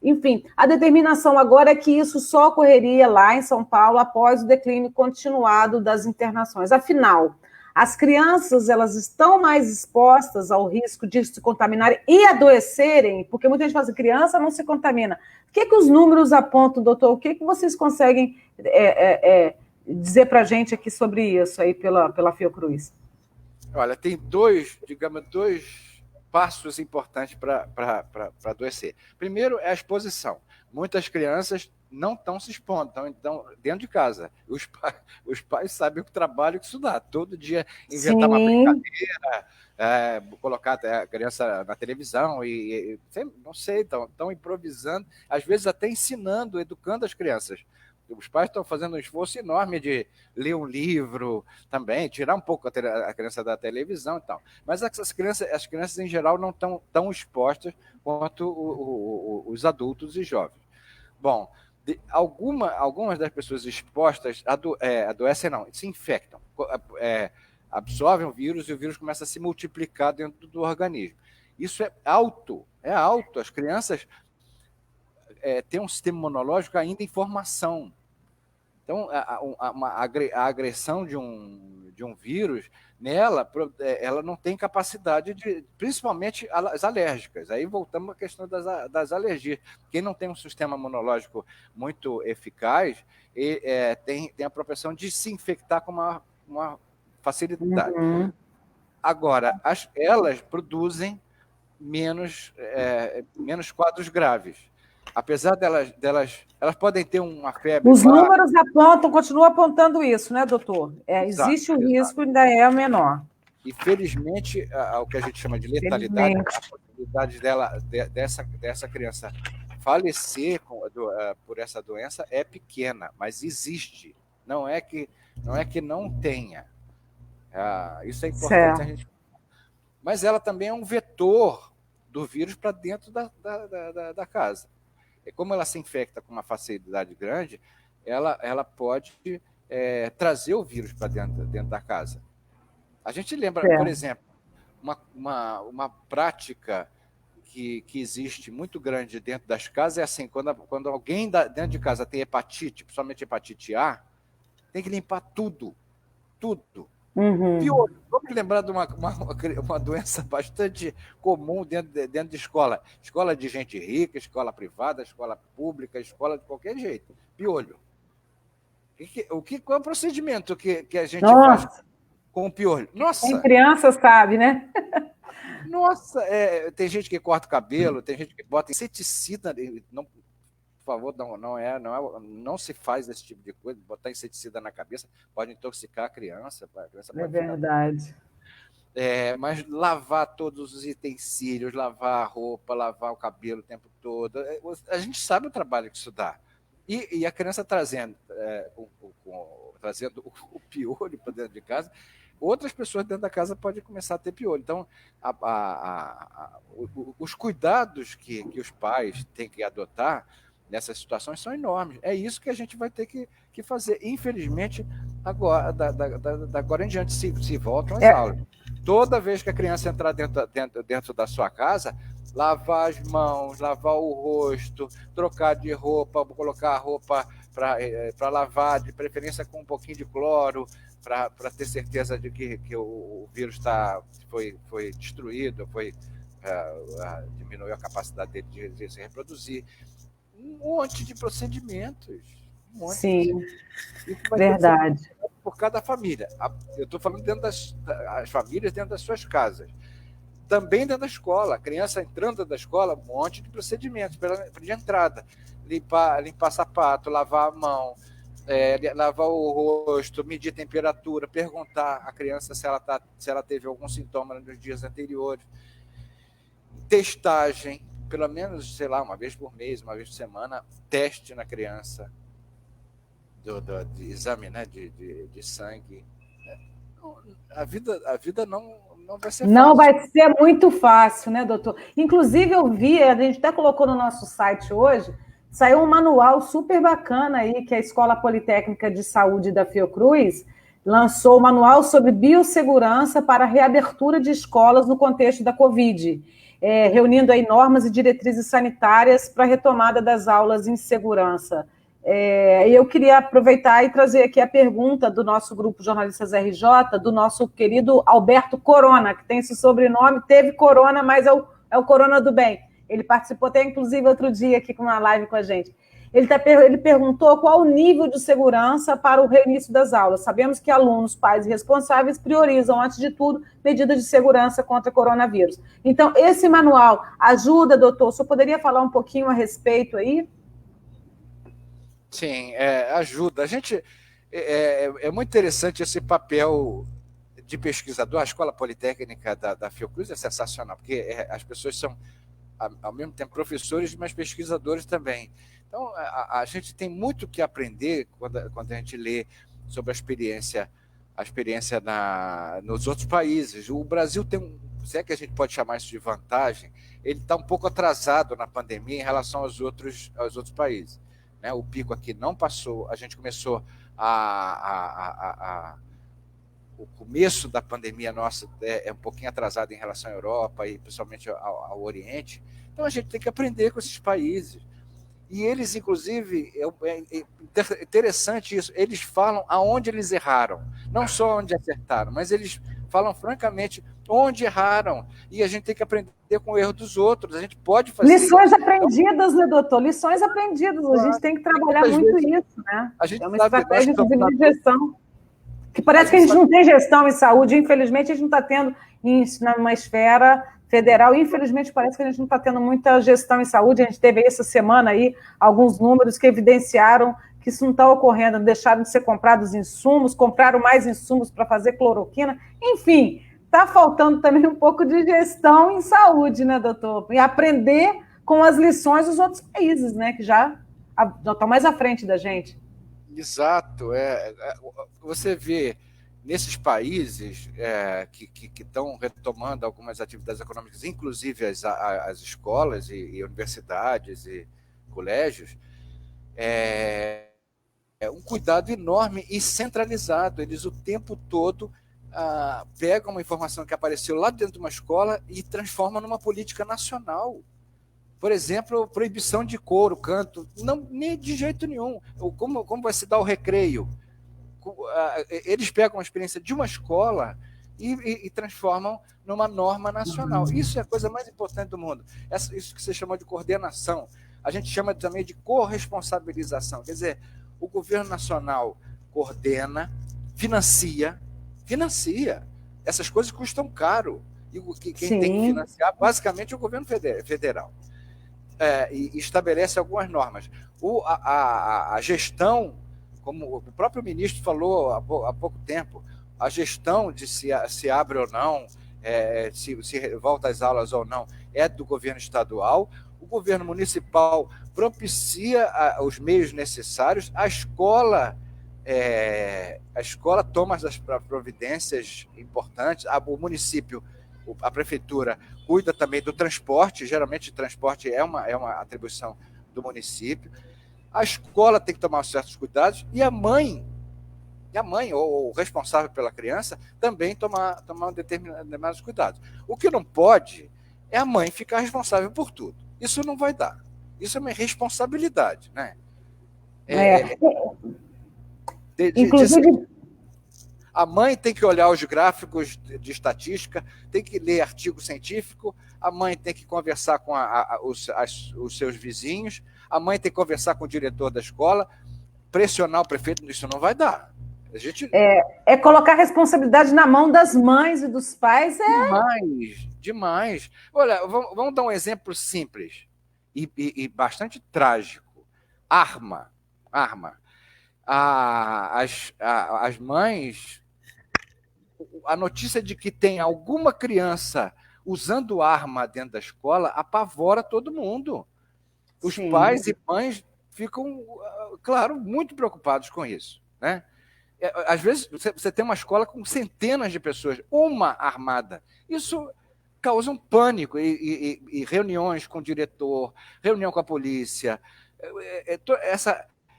Enfim, a determinação agora é que isso só ocorreria lá em São Paulo após o declínio continuado das internações. Afinal, as crianças, elas estão mais expostas ao risco de se contaminarem e adoecerem, porque muita gente fala assim, criança não se contamina. O que os números apontam, doutor? O que vocês conseguem dizer para a gente aqui sobre isso aí pela Fiocruz? Olha, tem dois passos importantes para adoecer. Primeiro é a exposição. Muitas crianças não estão se expondo, estão dentro de casa. Os pais sabem o trabalho que isso dá. Todo dia inventar uma brincadeira, colocar a criança na televisão e não sei, estão improvisando, às vezes até ensinando, educando as crianças. Os pais estão fazendo um esforço enorme de ler um livro também, tirar um pouco a criança da televisão e tal. Mas as crianças em geral não estão tão expostas quanto os adultos e jovens. Bom, algumas das pessoas expostas adoecem, não, se infectam, absorvem o vírus e o vírus começa a se multiplicar dentro do organismo. Isso é alto. As crianças têm um sistema imunológico ainda em formação. Então, a agressão de um vírus, nela, ela não tem capacidade principalmente as alérgicas. Aí voltamos à questão das alergias. Quem não tem um sistema imunológico muito eficaz tem a propensão de se infectar com uma facilidade. Uhum. Agora, elas produzem menos quadros graves. Apesar delas podem ter uma febre. Os números apontam, continuam apontando isso, né, doutor? Existe o risco, ainda é o menor. E, felizmente, o que a gente chama de letalidade, a possibilidade dessa criança falecer por essa doença é pequena, mas existe. Não é que não tenha. Isso é importante a gente. Mas ela também é um vetor do vírus para dentro da casa. Como ela se infecta com uma facilidade grande, ela pode trazer o vírus para dentro da casa. A gente lembra, por exemplo, uma prática que existe muito grande dentro das casas é assim, quando alguém dentro de casa tem hepatite, principalmente hepatite A, tem que limpar tudo. Uhum. Pior, vamos lembrar de uma doença bastante comum dentro de escola. Escola de gente rica, escola privada, escola pública, escola de qualquer jeito. Piolho. Qual é o procedimento que a gente faz com o piolho? Nossa! Tem criança, sabe, né? Nossa! Tem gente que corta o cabelo, tem gente que bota inseticida. Por favor, não se faz esse tipo de coisa, botar inseticida na cabeça pode intoxicar a criança. É verdade. Mas lavar todos os utensílios, lavar a roupa, lavar o cabelo o tempo todo, a gente sabe o trabalho que isso dá. E a criança trazendo o piolho para dentro de casa, outras pessoas dentro da casa podem começar a ter piolho. Então, os cuidados que os pais têm que adotar nessas situações são enormes. É isso que a gente vai ter que fazer. Infelizmente, agora em diante se voltam às aulas. Toda vez que a criança entrar dentro da sua casa, lavar as mãos, lavar o rosto, trocar de roupa, colocar a roupa para lavar, de preferência com um pouquinho de cloro, para ter certeza de que o vírus foi destruído, diminuiu a capacidade dele de se reproduzir. Um monte de procedimentos. Sim, verdade. Por cada família. Eu estou falando dentro das famílias, dentro das suas casas. Também dentro da escola. A criança entrando dentro da escola, um monte de procedimentos de entrada. Limpar sapato, lavar a mão, lavar o rosto, medir temperatura, perguntar à criança se ela teve algum sintoma nos dias anteriores. Testagem. Pelo menos, sei lá, uma vez por mês, uma vez por semana, teste na criança de exame, né, de sangue. A vida não vai ser fácil. Não vai ser muito fácil, né, doutor? Inclusive, eu vi, a gente até colocou no nosso site hoje, saiu um manual super bacana aí, que a Escola Politécnica de Saúde da Fiocruz lançou o manual sobre biossegurança para a reabertura de escolas no contexto da Covid, reunindo aí normas e diretrizes sanitárias para a retomada das aulas em segurança. E eu queria aproveitar e trazer aqui a pergunta do nosso grupo Jornalistas RJ, do nosso querido Alberto Corona, que tem esse sobrenome, teve corona, mas é o Corona do bem. Ele participou até, inclusive, outro dia aqui com uma live com a gente. Ele perguntou qual o nível de segurança para o reinício das aulas. Sabemos que alunos, pais e responsáveis priorizam, antes de tudo, medidas de segurança contra o coronavírus. Então, esse manual ajuda, doutor? O senhor poderia falar um pouquinho a respeito aí? Sim, ajuda. A gente é muito interessante esse papel de pesquisador. A Escola Politécnica da Fiocruz é sensacional, porque as pessoas são, ao mesmo tempo, professores, mas pesquisadores também. Então, a gente tem muito que aprender quando a gente lê sobre a experiência nos outros países. O Brasil tem se é que a gente pode chamar isso de vantagem, ele está um pouco atrasado na pandemia em relação aos outros países. Né? O pico aqui não passou, a gente começou o começo da pandemia nossa é um pouquinho atrasado em relação à Europa e principalmente ao Oriente. Então a gente tem que aprender com esses países. E eles, inclusive, é interessante isso, eles falam aonde eles erraram, não só onde acertaram, mas eles falam francamente onde erraram, e a gente tem que aprender com o erro dos outros, a gente pode fazer lições aprendidas, né, doutor? Lições aprendidas, a gente tem que trabalhar muito isso, né? É uma estratégia de gestão, que parece que a gente não tem gestão em saúde, infelizmente a gente não está tendo numa esfera federal, infelizmente parece que a gente não está tendo muita gestão em saúde, a gente teve essa semana aí alguns números que evidenciaram que isso não está ocorrendo, deixaram de ser comprados insumos, compraram mais insumos para fazer cloroquina, enfim, está faltando também um pouco de gestão em saúde, né, doutor? E aprender com as lições dos outros países, né, que já estão mais à frente da gente. Exato. Você vê nesses países que estão retomando algumas atividades econômicas, inclusive as escolas e universidades e colégios, um cuidado enorme e centralizado. Eles o tempo todo pegam uma informação que apareceu lá dentro de uma escola e transformam numa política nacional. Por exemplo, proibição de coro, canto, não, nem de jeito nenhum. Como vai se dar o recreio? Eles pegam a experiência de uma escola e transformam numa norma nacional. Isso é a coisa mais importante do mundo. Isso que você chamou de coordenação. A gente chama também de corresponsabilização. Quer dizer, o governo nacional coordena, financia. Essas coisas custam caro. E quem tem que financiar, basicamente, é o governo federal. E estabelece algumas normas. A gestão, como o próprio ministro falou há pouco tempo, a gestão de se abre ou não, se volta às aulas ou não, é do governo estadual. O governo municipal propicia os meios necessários, a escola toma as providências importantes, o município, a prefeitura cuida também do transporte, geralmente o transporte é uma atribuição do município, a escola tem que tomar certos cuidados e a mãe ou o responsável pela criança também tomar determinados cuidados. O que não pode é a mãe ficar responsável por tudo. Isso não vai dar. Isso é uma responsabilidade, né? Inclusive... A mãe tem que olhar os gráficos de estatística, tem que ler artigo científico, a mãe tem que conversar com os seus vizinhos, a mãe tem que conversar com o diretor da escola, pressionar o prefeito, isso não vai dar. Colocar a responsabilidade na mão das mães e dos pais Demais. Olha, vamos dar um exemplo simples e bastante trágico. Arma. As mães, a notícia de que tem alguma criança usando arma dentro da escola apavora todo mundo. Os pais e mães ficam, claro, muito preocupados com isso, né? Às vezes você tem uma escola com centenas de pessoas, uma armada. Isso causa um pânico e reuniões com o diretor, reunião com a polícia,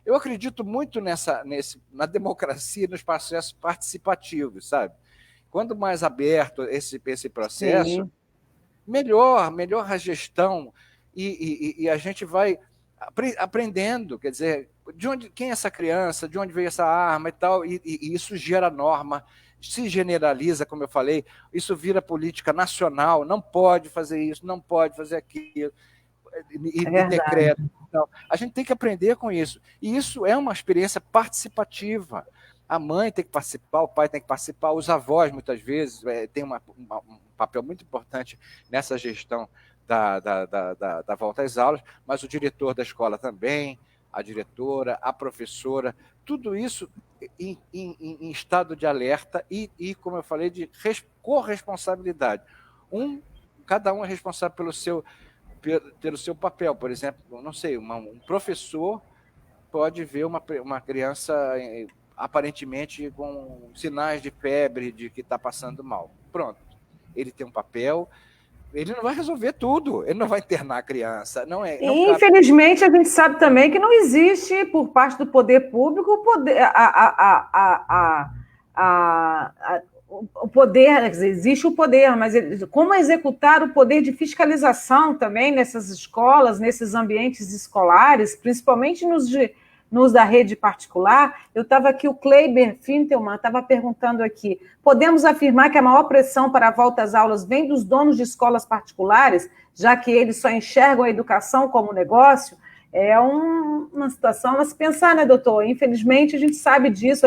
Eu acredito muito na democracia, nos processos participativos, sabe? Quanto mais aberto esse processo, Sim. melhor a gestão, e a gente vai aprendendo, quer dizer, quem é essa criança, de onde veio essa arma e tal, e isso gera norma, se generaliza, como eu falei, isso vira política nacional, não pode fazer isso, não pode fazer aquilo, e decreto. Então, a gente tem que aprender com isso, e isso é uma experiência participativa. A mãe tem que participar, o pai tem que participar, os avós, muitas vezes, têm um papel muito importante nessa gestão da volta às aulas, mas o diretor da escola também, a diretora, a professora, tudo isso em estado de alerta e, como eu falei, de corresponsabilidade. Cada um é responsável pelo seu papel. Por exemplo, não sei, um professor pode ver uma criança aparentemente com sinais de febre, de que está passando mal. Pronto. Ele tem um papel, ele não vai resolver tudo, ele não vai internar a criança. Infelizmente, a gente sabe também que não existe, por parte do poder público, o poder, existe o poder, mas como executar o poder de fiscalização também nessas escolas, nesses ambientes escolares, principalmente nos da rede particular. Eu estava aqui, o Kleiber Fintelman estava perguntando aqui, podemos afirmar que a maior pressão para a volta às aulas vem dos donos de escolas particulares, já que eles só enxergam a educação como negócio? É uma situação a se pensar, né, doutor? Infelizmente, a gente sabe disso.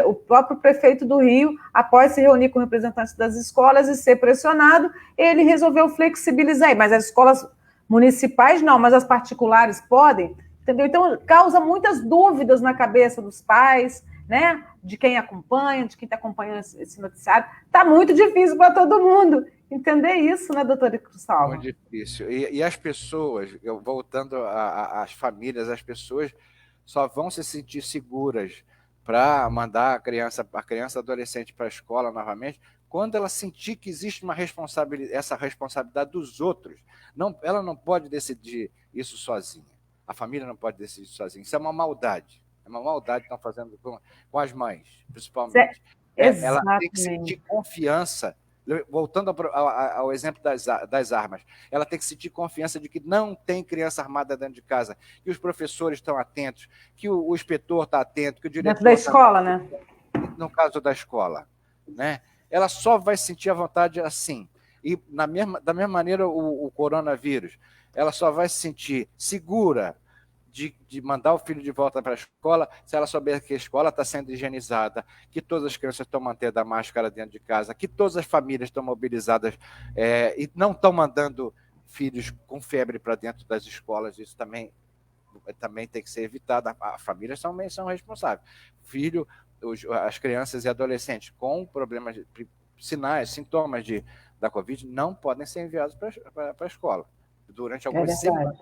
O próprio prefeito do Rio, após se reunir com representantes das escolas e ser pressionado, ele resolveu flexibilizar. Mas as escolas municipais não, mas as particulares podem. Entendeu? Então, causa muitas dúvidas na cabeça dos pais, né? De quem acompanha, de quem está acompanhando esse noticiário. Está muito difícil para todo mundo entender isso, né, doutora Cristóvão? Muito difícil. E as pessoas, voltando às famílias, as pessoas só vão se sentir seguras para mandar a criança adolescente para a escola novamente quando ela sentir que existe essa responsabilidade dos outros. Ela não pode decidir isso sozinha. A família não pode decidir sozinha. Isso é uma maldade. É uma maldade que estão fazendo com as mães, principalmente. Ela tem que sentir confiança. Voltando ao exemplo das armas, ela tem que sentir confiança de que não tem criança armada dentro de casa, que os professores estão atentos, que o inspetor está atento, que o diretor... Dentro da escola, né? No caso da escola, né? Ela só vai sentir a vontade assim. E da mesma maneira o coronavírus, ela só vai se sentir segura de mandar o filho de volta para a escola se ela souber que a escola está sendo higienizada, que todas as crianças estão mantendo a máscara dentro de casa, que todas as famílias estão mobilizadas e não estão mandando filhos com febre para dentro das escolas. Isso também tem que ser evitado. As famílias também são responsáveis. As crianças e adolescentes com problemas, sintomas da Covid não podem ser enviados para a escola durante algumas semanas.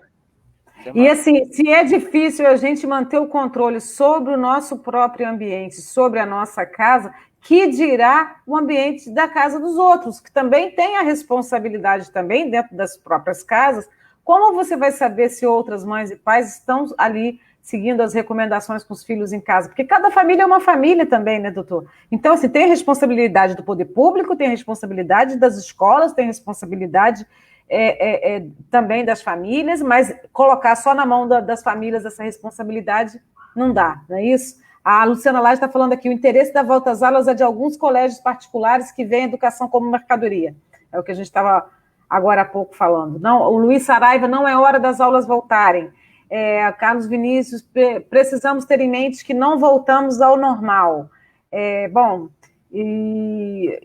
E assim, se é difícil a gente manter o controle sobre o nosso próprio ambiente, sobre a nossa casa, que dirá o ambiente da casa dos outros, que também tem a responsabilidade também dentro das próprias casas. Como você vai saber se outras mães e pais estão ali seguindo as recomendações com os filhos em casa? Porque cada família é uma família também, né, doutor? Então, assim, tem responsabilidade do poder público, tem responsabilidade das escolas, tem responsabilidade também das famílias, mas colocar só na mão das famílias essa responsabilidade não dá, não é isso? A Luciana Lage está falando aqui, o interesse da volta às aulas é de alguns colégios particulares que veem a educação como mercadoria. É o que a gente estava agora há pouco falando. Não, o Luiz Saraiva, não é hora das aulas voltarem. Carlos Vinícius, precisamos ter em mente que não voltamos ao normal.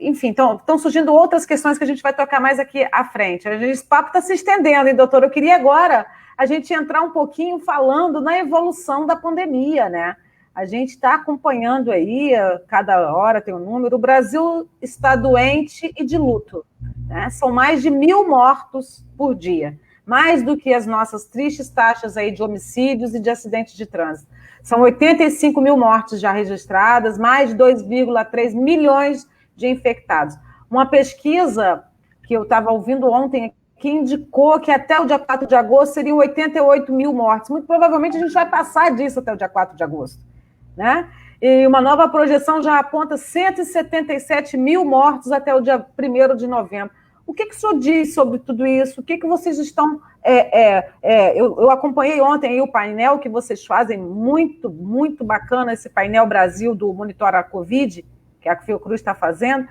Enfim, estão surgindo outras questões que a gente vai tocar mais aqui à frente. Esse papo está se estendendo, hein, doutor? Eu queria agora a gente entrar um pouquinho falando na evolução da pandemia, né? A gente está acompanhando aí, cada hora tem um número, o Brasil está doente e de luto, né? São mais de 1.000 mortos por dia, mais do que as nossas tristes taxas aí de homicídios e de acidentes de trânsito. São 85 mil mortes já registradas, mais de 2,3 milhões de infectados. Uma pesquisa que eu estava ouvindo ontem que indicou que até o dia 4 de agosto seriam 88 mil mortes. Muito provavelmente a gente vai passar disso até o dia 4 de agosto, né? E uma nova projeção já aponta 177 mil mortos até o dia 1º de novembro. O que o senhor diz sobre tudo isso? O que vocês estão... eu acompanhei ontem aí o painel que vocês fazem, muito, muito bacana, esse painel Brasil do Monitora Covid, que a Fiocruz está fazendo,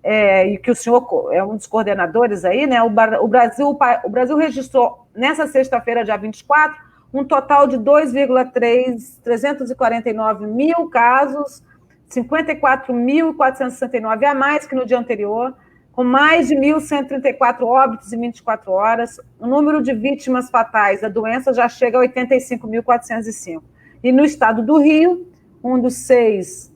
e que o senhor é um dos coordenadores aí, né? O Brasil registrou, nessa sexta-feira, dia 24, um total de 349 mil casos, 54.469 a mais que no dia anterior, com mais de 1.134 óbitos em 24 horas. O número de vítimas fatais da doença já chega a 85.405. E no estado do Rio, um dos 6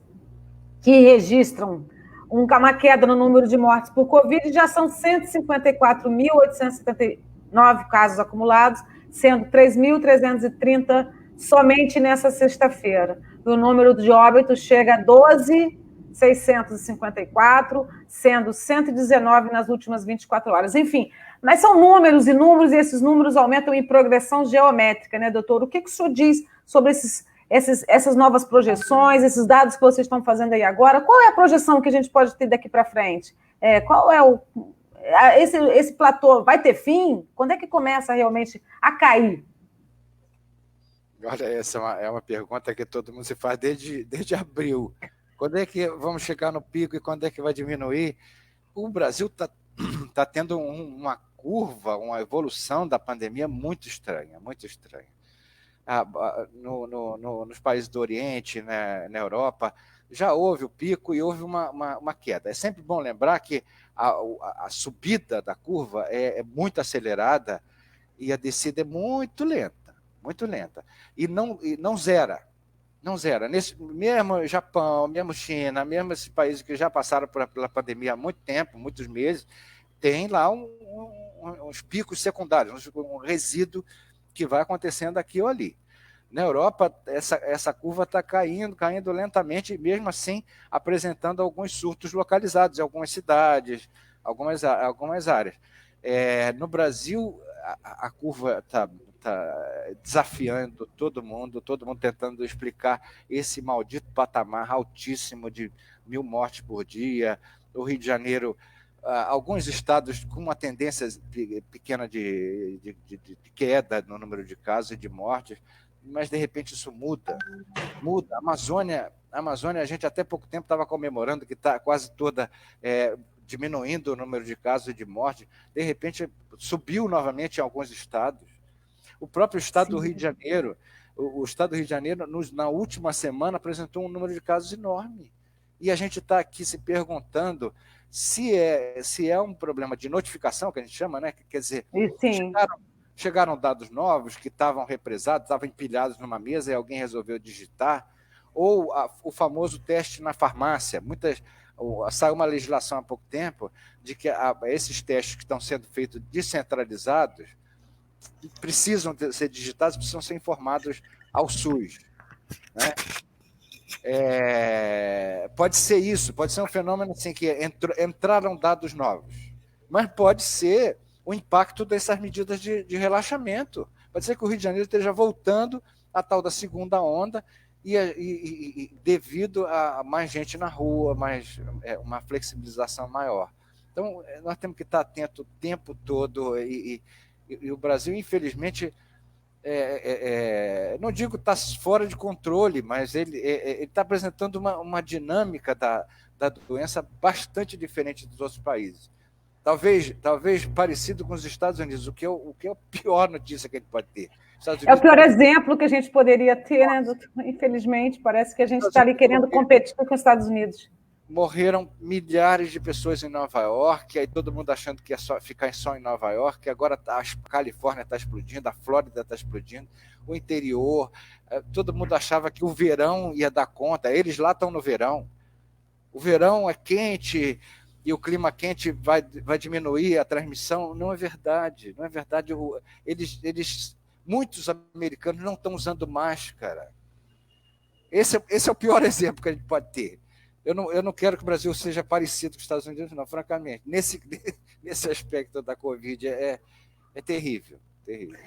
que registram uma queda no número de mortes por Covid, já são 154.879 casos acumulados, sendo 3.330 somente nessa sexta-feira. O número de óbitos chega a 12.654, sendo 119 nas últimas 24 horas. Enfim, mas são números e números, e esses números aumentam em progressão geométrica, né, doutor? O que o senhor diz sobre essas novas projeções, esses dados que vocês estão fazendo aí agora? Qual é a projeção que a gente pode ter daqui para frente? Qual é esse platô? Vai ter fim? Quando é que começa realmente a cair? Olha, essa é uma pergunta que todo mundo se faz desde abril. Quando é que vamos chegar no pico e quando é que vai diminuir? O Brasil está tendo uma curva, uma evolução da pandemia muito estranha, muito estranha. Nos países do Oriente, né, na Europa, já houve o pico e houve uma queda. É sempre bom lembrar que a subida da curva é muito acelerada e a descida é muito lenta, muito lenta. E não zera. Não zera. Mesmo Japão, mesmo China, mesmo esses países que já passaram pela pandemia há muito tempo, muitos meses, tem lá uns picos secundários, um resíduo que vai acontecendo aqui ou ali. Na Europa, essa curva está caindo lentamente, e mesmo assim apresentando alguns surtos localizados em algumas cidades, algumas áreas. No Brasil, a curva está desafiando todo mundo tentando explicar esse maldito patamar altíssimo de 1.000 mortes por dia. O Rio de Janeiro, alguns estados com uma tendência pequena de queda no número de casos e de mortes, mas de repente isso muda. A Amazônia, a gente até pouco tempo estava comemorando que está quase toda diminuindo o número de casos e de mortes, de repente subiu novamente em alguns estados. O próprio estado do Rio de Janeiro, o estado do Rio de Janeiro, na última semana, apresentou um número de casos enorme. E a gente está aqui se perguntando se é um problema de notificação, que a gente chama, né? Quer dizer, chegaram dados novos que estavam represados, estavam empilhados numa mesa e alguém resolveu digitar, ou o famoso teste na farmácia. Saiu uma legislação há pouco tempo de que esses testes que estão sendo feitos descentralizados precisam ser digitados, precisam ser informados ao SUS, né? Pode ser isso, pode ser um fenômeno assim, que entraram dados novos, mas pode ser o impacto dessas medidas de relaxamento. Pode ser que o Rio de Janeiro esteja voltando à tal da segunda onda e devido a mais gente na rua, uma flexibilização maior. Então, nós temos que estar atento o tempo todo e o Brasil, infelizmente, não digo que está fora de controle, mas ele está apresentando uma dinâmica da doença bastante diferente dos outros países. Talvez parecido com os Estados Unidos, o que é a pior notícia que a gente pode ter. É o pior exemplo que a gente poderia ter, né, doutor? Infelizmente, parece que a gente está ali querendo competir com os Estados Unidos. Morreram milhares de pessoas em Nova York, aí todo mundo achando que ia ficar só em Nova York, agora a Califórnia está explodindo, a Flórida está explodindo, o interior, todo mundo achava que o verão ia dar conta, eles lá estão no verão. O verão é quente e o clima quente vai diminuir a transmissão. Não é verdade, não é verdade. Muitos americanos não estão usando máscara. Esse é o pior exemplo que a gente pode ter. eu não quero que o Brasil seja parecido com os Estados Unidos, não, francamente. Nesse aspecto da Covid é terrível. Terrível.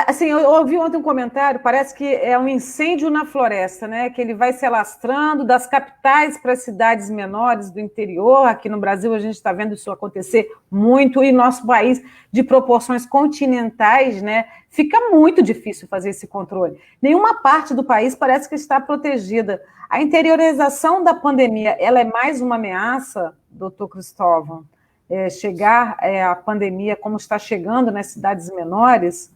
Assim, eu ouvi ontem um comentário, parece que é um incêndio na floresta, né? Que ele vai se alastrando das capitais para as cidades menores do interior. Aqui no Brasil a gente está vendo isso acontecer muito, e nosso país, de proporções continentais, né? Fica muito difícil fazer esse controle. Nenhuma parte do país parece que está protegida. A interiorização da pandemia, ela é mais uma ameaça, doutor Cristóvão? Chegar a pandemia como está chegando nas cidades menores?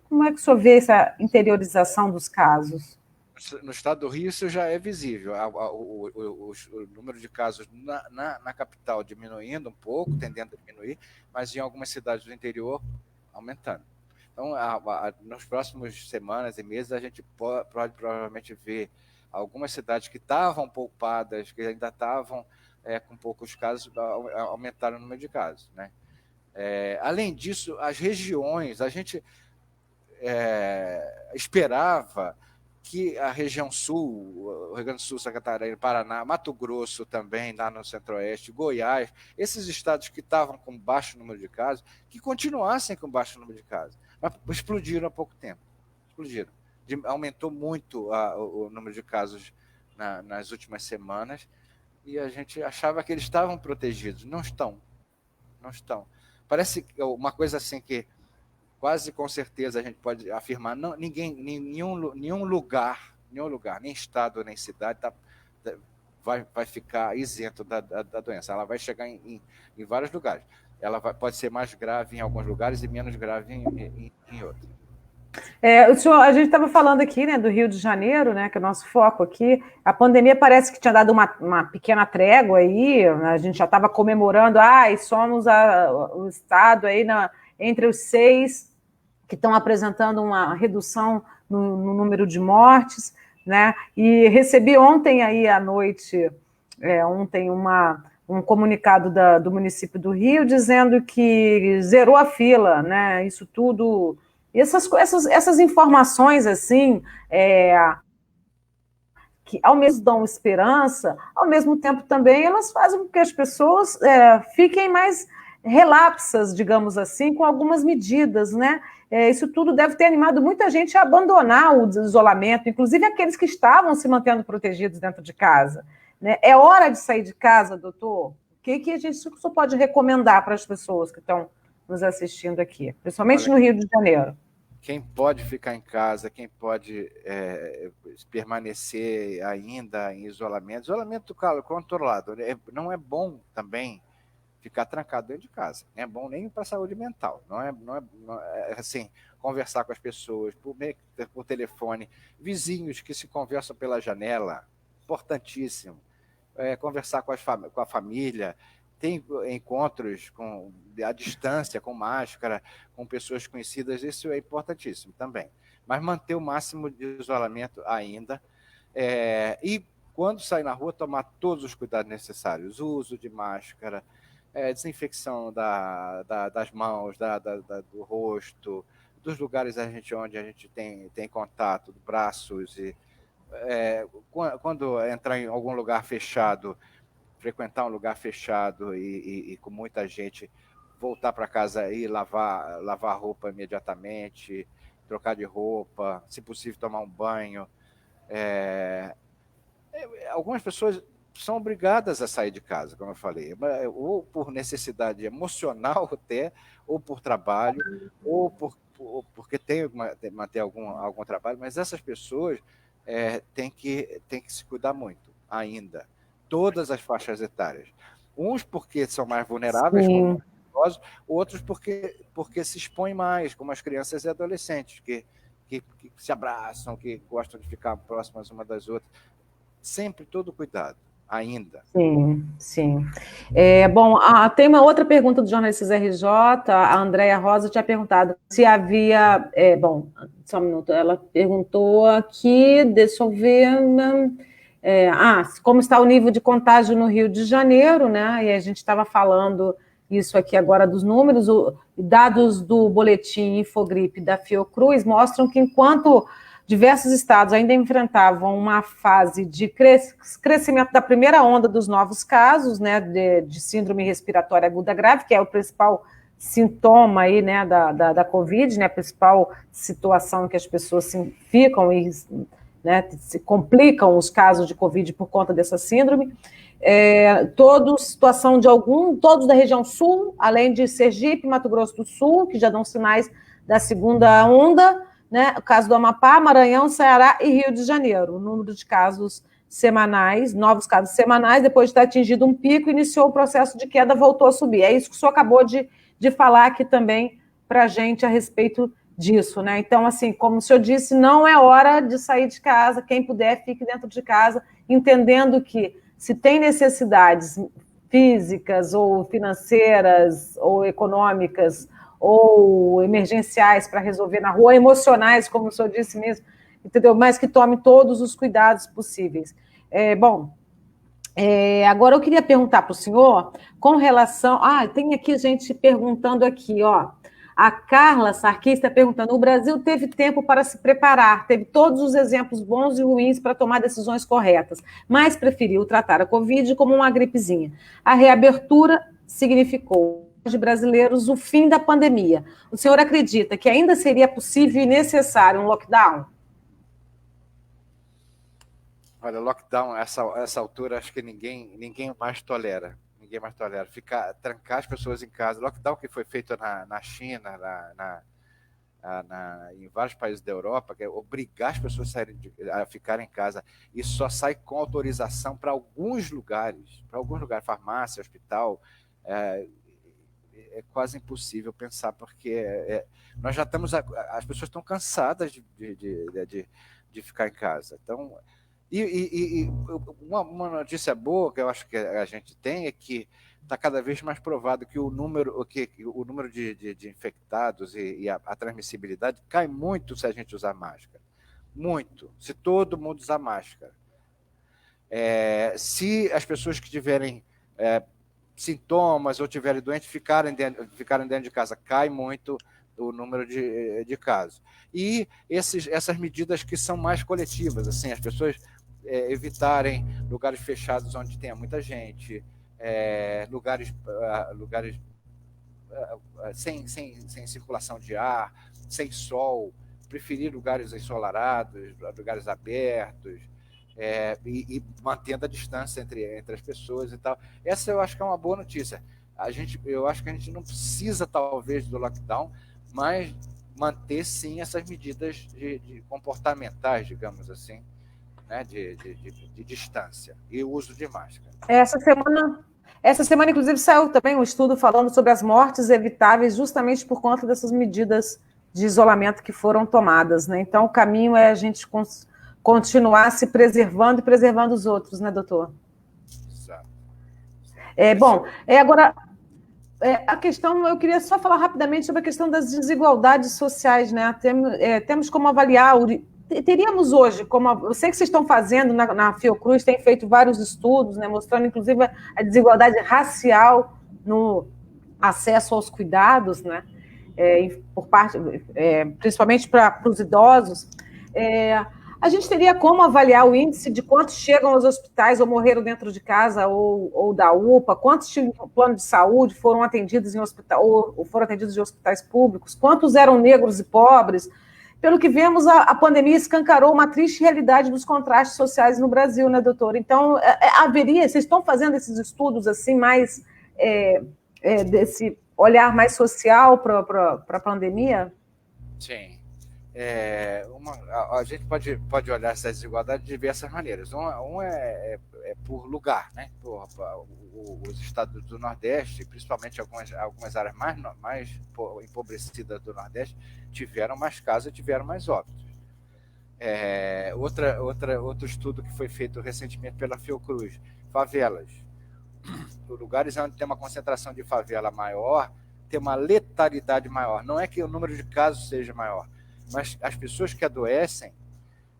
Como é que o senhor vê essa interiorização dos casos? No estado do Rio isso já é visível, o número de casos na capital diminuindo um pouco, tendendo a diminuir, mas em algumas cidades do interior aumentando. Então, nas próximas semanas e meses, a gente pode provavelmente ver algumas cidades que estavam poupadas, que ainda estavam com poucos casos, aumentaram o número de casos, né? Além disso, as regiões, a gente esperava que a região sul, o Rio Grande do Sul, Santa Catarina, Paraná, Mato Grosso também, lá no Centro-Oeste, Goiás, esses estados que estavam com baixo número de casos, que continuassem com baixo número de casos, mas explodiram há pouco tempo, explodiram. Aumentou muito o número de casos nas últimas semanas, e a gente achava que eles estavam protegidos. Não estão. Parece uma coisa assim que quase com certeza a gente pode afirmar, nenhum lugar, nem estado, nem cidade vai ficar isento da doença. Ela vai chegar em vários lugares. Ela pode ser mais grave em alguns lugares e menos grave em outros. A gente estava falando aqui, né, do Rio de Janeiro, né, que é o nosso foco aqui. A pandemia parece que tinha dado uma pequena trégua aí, a gente já estava comemorando, e somos o estado aí entre os 6 que estão apresentando uma redução no número de mortes, né? E recebi ontem aí à noite, um comunicado do município do Rio dizendo que zerou a fila, né? Isso tudo. E essas informações, assim, que ao mesmo dão esperança, ao mesmo tempo também elas fazem com que as pessoas fiquem mais relapsas, digamos assim, com algumas medidas, né? Isso tudo deve ter animado muita gente a abandonar o isolamento, inclusive aqueles que estavam se mantendo protegidos dentro de casa, né? É hora de sair de casa, doutor? O que a gente só pode recomendar para as pessoas que estão nos assistindo aqui, principalmente no Rio de Janeiro? Quem pode ficar em casa, quem pode permanecer ainda em isolamento controlado, não é bom também ficar trancado dentro de casa, não é bom nem para a saúde mental, não é assim, conversar com as pessoas por telefone, vizinhos que se conversam pela janela, importantíssimo, conversar com a família, tem encontros à distância, com máscara, com pessoas conhecidas, isso é importantíssimo também. Mas manter o máximo de isolamento ainda. E quando sair na rua, tomar todos os cuidados necessários. Uso de máscara, desinfecção das mãos, do rosto, dos lugares onde a gente tem contato, braços. Quando entrar em algum lugar fechado, frequentar um lugar fechado e com muita gente, voltar para casa e lavar roupa imediatamente, trocar de roupa, se possível tomar um banho. Algumas pessoas são obrigadas a sair de casa, como eu falei, ou por necessidade emocional até, ou por trabalho, ou porque tem que manter algum trabalho, mas essas pessoas têm que se cuidar muito ainda. Todas as faixas etárias. Uns porque são mais vulneráveis, como os idosos, outros porque se expõem mais, como as crianças e adolescentes, que se abraçam, que gostam de ficar próximas uma das outras. Sempre todo cuidado, ainda. Sim. Bom, tem uma outra pergunta do Jornalistas RJ, a Andréia Rosa tinha perguntado se havia... só um minuto, ela perguntou aqui, deixa eu ver... como está o nível de contágio no Rio de Janeiro, né? E a gente estava falando isso aqui agora dos números, dados do boletim Infogripe da Fiocruz mostram que enquanto diversos estados ainda enfrentavam uma fase de crescimento da primeira onda dos novos casos, né, de síndrome respiratória aguda grave, que é o principal sintoma aí, né, da Covid, né, a principal situação em que as pessoas ficam e, né, se complicam os casos de Covid por conta dessa síndrome. Todos da região sul, além de Sergipe, Mato Grosso do Sul, que já dão sinais da segunda onda, né, o caso do Amapá, Maranhão, Ceará e Rio de Janeiro. O número de casos semanais, novos casos semanais, depois de ter atingido um pico, iniciou o processo de queda, voltou a subir. É isso que o senhor acabou de falar aqui também para a gente a respeito disso, né? Então, assim, como o senhor disse, não é hora de sair de casa, quem puder, fique dentro de casa, entendendo que se tem necessidades físicas ou financeiras ou econômicas ou emergenciais para resolver na rua, emocionais, como o senhor disse mesmo, entendeu? Mas que tome todos os cuidados possíveis. Agora eu queria perguntar para o senhor com relação... tem aqui gente perguntando aqui, ó. A Carla Sarquis está perguntando: o Brasil teve tempo para se preparar, teve todos os exemplos bons e ruins para tomar decisões corretas, mas preferiu tratar a Covid como uma gripezinha. A reabertura significou de brasileiros o fim da pandemia. O senhor acredita que ainda seria possível e necessário um lockdown? Olha, lockdown, essa altura, acho que ninguém mais tolera. Ninguém mais tolera. Trancar as pessoas em casa. Lockdown que foi feito na China, em vários países da Europa, que é obrigar as pessoas a ficarem em casa. E só sai com autorização para alguns lugares, farmácia, hospital. É quase impossível pensar, porque nós já estamos... As pessoas estão cansadas de ficar em casa. Então... uma notícia boa que eu acho que a gente tem é que está cada vez mais provado que o número de infectados e a transmissibilidade cai muito se a gente usar máscara. Muito. Se todo mundo usar máscara. Se as pessoas que tiverem sintomas ou tiverem doentes ficarem dentro de casa, cai muito o número de casos. E essas medidas que são mais coletivas, assim, as pessoas evitarem lugares fechados onde tenha muita gente, lugares sem circulação de ar, sem sol, preferir lugares ensolarados, lugares abertos, e mantendo a distância entre as pessoas e tal. Essa eu acho que é uma boa notícia. Eu acho que a gente não precisa, talvez, do lockdown, mas manter, sim, essas medidas de comportamentais, digamos assim, né, de distância e o uso de máscara. Essa semana, inclusive, saiu também um estudo falando sobre as mortes evitáveis justamente por conta dessas medidas de isolamento que foram tomadas, né? Então, o caminho é a gente continuar se preservando e preservando os outros, né, doutor? Exato. Agora, a questão, eu queria só falar rapidamente sobre a questão das desigualdades sociais, né? Temos como avaliar... Teríamos hoje, eu sei que vocês estão fazendo na Fiocruz, tem feito vários estudos, né, mostrando inclusive a desigualdade racial no acesso aos cuidados, né, por parte, principalmente para os idosos. A gente teria como avaliar o índice de quantos chegam aos hospitais ou morreram dentro de casa ou da UPA, quantos tinham plano de saúde, foram atendidos em hospital ou foram atendidos em hospitais públicos, quantos eram negros e pobres. Pelo que vemos, a pandemia escancarou uma triste realidade dos contrastes sociais no Brasil, né, doutor? Então, vocês estão fazendo esses estudos assim, mais desse olhar mais social para a pandemia? Sim. A gente pode olhar essa desigualdade de diversas maneiras. Um é por lugar, né? Os estados do Nordeste, principalmente algumas áreas mais empobrecidas do Nordeste, tiveram mais casos e tiveram mais óbitos. Outro estudo que foi feito recentemente pela Fiocruz: favelas. Lugares onde tem uma concentração de favela maior, tem uma letalidade maior. Não é que o número de casos seja maior, mas as pessoas que adoecem,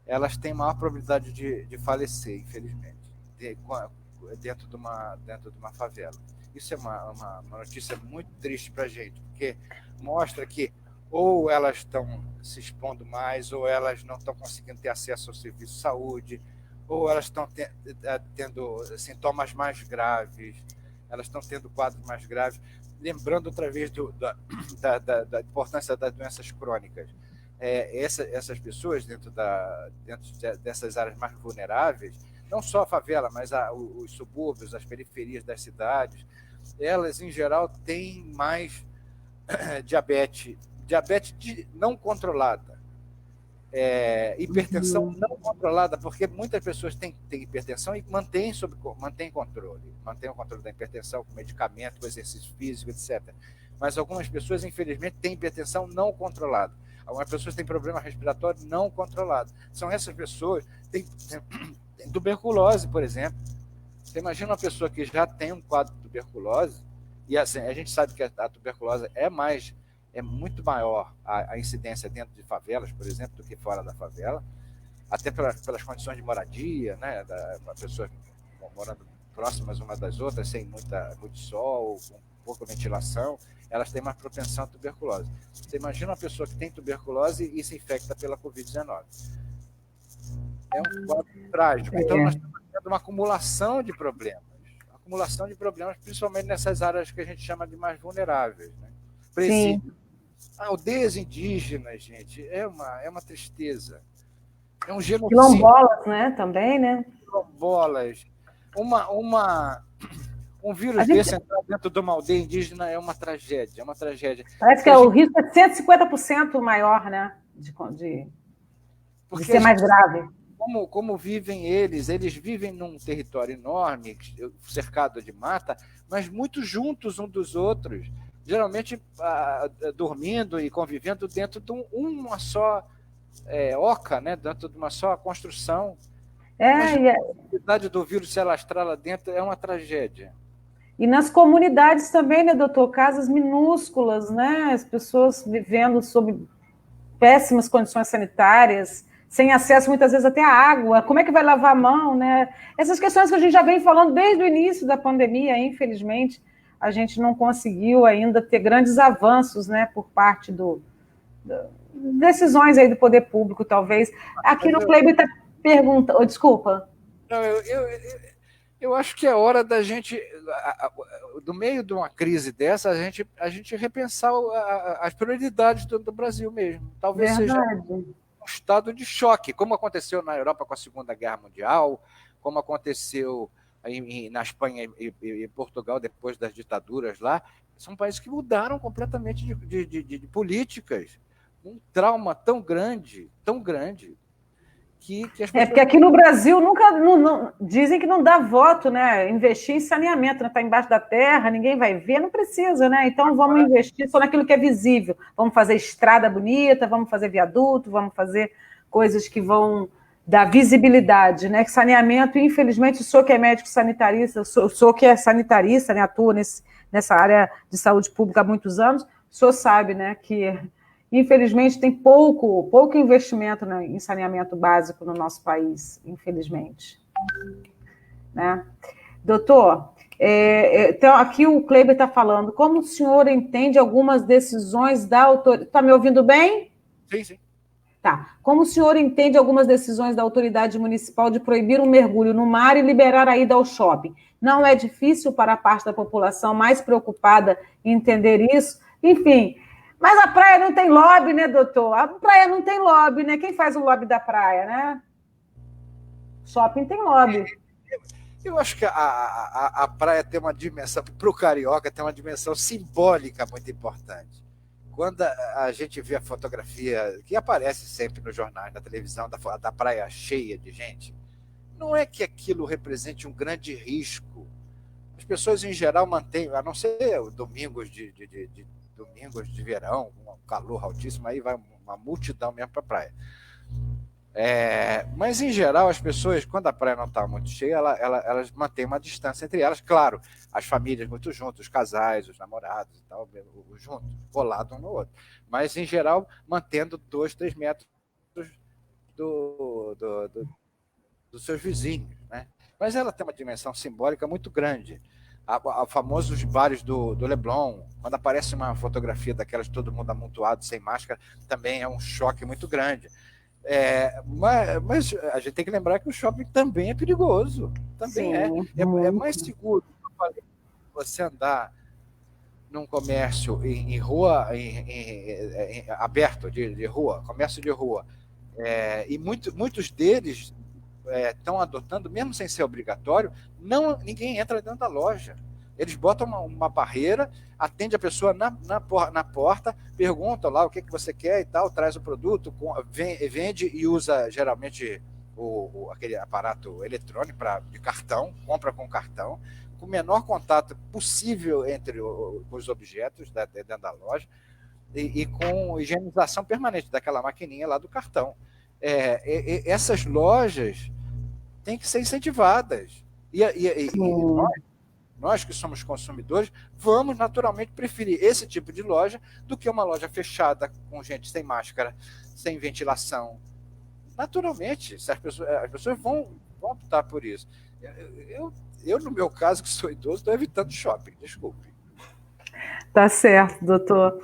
elas têm maior probabilidade de falecer, infelizmente, dentro de uma favela. Isso é uma notícia muito triste para a gente, porque mostra que ou elas estão se expondo mais, ou elas não estão conseguindo ter acesso ao serviço de saúde, ou elas estão tendo sintomas mais graves, elas estão tendo quadros mais graves. Lembrando outra vez da importância das doenças crônicas. Essas pessoas dentro dessas áreas mais vulneráveis, não só a favela, mas os subúrbios, as periferias das cidades, elas, em geral, têm mais diabetes não controlada, hipertensão não controlada, porque muitas pessoas têm hipertensão e mantêm o controle da hipertensão com medicamento, com exercício físico, etc. Mas algumas pessoas, infelizmente, têm hipertensão não controlada. Algumas pessoas têm problema respiratório não controlado. São essas pessoas que têm tuberculose, por exemplo. Você imagina uma pessoa que já tem um quadro de tuberculose, e assim, a gente sabe que a tuberculose é muito maior a incidência dentro de favelas, por exemplo, do que fora da favela, até pelas condições de moradia, né, das pessoas morando próximas umas das outras, sem muito sol, com pouca ventilação, elas têm mais propensão à tuberculose. Você imagina uma pessoa que tem tuberculose e se infecta pela Covid-19. É um quadro trágico. Então, nós estamos tendo uma acumulação de problemas, principalmente nessas áreas que a gente chama de mais vulneráveis, né? Presídio. Aldeias indígenas, gente, é uma tristeza. É um genocídio. Quilombolas, né? Também, né? Quilombolas. Um vírus desse entrar dentro de uma aldeia indígena é uma tragédia, Parece que o risco é 150% maior, né? De ser mais grave. Como vivem eles vivem num território enorme, cercado de mata, mas muito juntos um dos outros, geralmente dormindo e convivendo dentro de uma só oca, né? Dentro de uma só construção. A possibilidade do vírus se alastrar lá dentro é uma tragédia. E nas comunidades também, né, doutor? Casas minúsculas, né? As pessoas vivendo sob péssimas condições sanitárias, sem acesso muitas vezes até à água. Como é que vai lavar a mão, né? Essas questões que a gente já vem falando desde o início da pandemia, infelizmente, a gente não conseguiu ainda ter grandes avanços, né, por parte decisões aí do poder público, talvez. Aqui no Kleber está perguntando... Desculpa. Não, eu acho que é hora da gente, do meio de uma crise dessa, a gente repensar as prioridades do Brasil mesmo. Talvez seja um estado de choque, como aconteceu na Europa com a Segunda Guerra Mundial, como aconteceu na Espanha e Portugal depois das ditaduras lá. São países que mudaram completamente de políticas. Um trauma tão grande, que as pessoas... porque aqui no Brasil dizem que não dá voto, né? Investir em saneamento, né? Está embaixo da terra, ninguém vai ver, não precisa, né? Então vamos investir só naquilo que é visível. Vamos fazer estrada bonita, vamos fazer viaduto, vamos fazer coisas que vão dar visibilidade, né? Que saneamento, infelizmente, o senhor que é médico sanitarista, o senhor que é sanitarista, né? Atua nessa área de saúde pública há muitos anos, o senhor sabe, né? Que infelizmente, tem pouco investimento em saneamento básico no nosso país, infelizmente. Né? Doutor, então aqui o Kleber está falando, como o senhor entende algumas decisões da autoridade... Está me ouvindo bem? Sim. Tá. Como o senhor entende algumas decisões da autoridade municipal de proibir um mergulho no mar e liberar a ida ao shopping? Não é difícil para a parte da população mais preocupada em entender isso? Enfim... Mas a praia não tem lobby, né, doutor? A praia não tem lobby, né? Quem faz o lobby da praia, né? Shopping tem lobby. Eu acho que a praia tem uma dimensão, para o carioca, tem uma dimensão simbólica muito importante. Quando a gente vê a fotografia, que aparece sempre nos jornais, na televisão, da praia cheia de gente, não é que aquilo represente um grande risco. As pessoas, em geral, mantêm, a não ser domingos de verão, com um calor altíssimo, aí vai uma multidão mesmo para a praia. Mas, em geral, as pessoas, quando a praia não está muito cheia, elas mantêm uma distância entre elas. Claro, as famílias muito juntas, os casais, os namorados e tal, juntos, colados um no outro. Mas, em geral, mantendo 2, 3 metros dos seus vizinhos, né? Mas ela tem uma dimensão simbólica muito grande. famosos bares do Leblon, quando aparece uma fotografia daquelas de todo mundo amontoado, sem máscara, também é um choque muito grande. Mas a gente tem que lembrar que o shopping também é perigoso. Também é mais seguro, como eu falei, você andar num comércio em rua, aberto de rua, comércio de rua, e muitos deles estão adotando, mesmo sem ser obrigatório, ninguém entra dentro da loja. Eles botam uma barreira, atende a pessoa na porta, pergunta lá o que você quer e tal, traz o produto, vende e usa geralmente aquele aparato eletrônico de cartão, compra com cartão, com o menor contato possível entre os objetos dentro da loja e com higienização permanente daquela maquininha lá do cartão. Essas lojas têm que ser incentivadas. E nós que somos consumidores, vamos naturalmente preferir esse tipo de loja do que uma loja fechada, com gente sem máscara, sem ventilação. Naturalmente, as pessoas vão optar por isso. Eu, no meu caso, que sou idoso, estou evitando shopping, desculpe. Tá certo, doutor.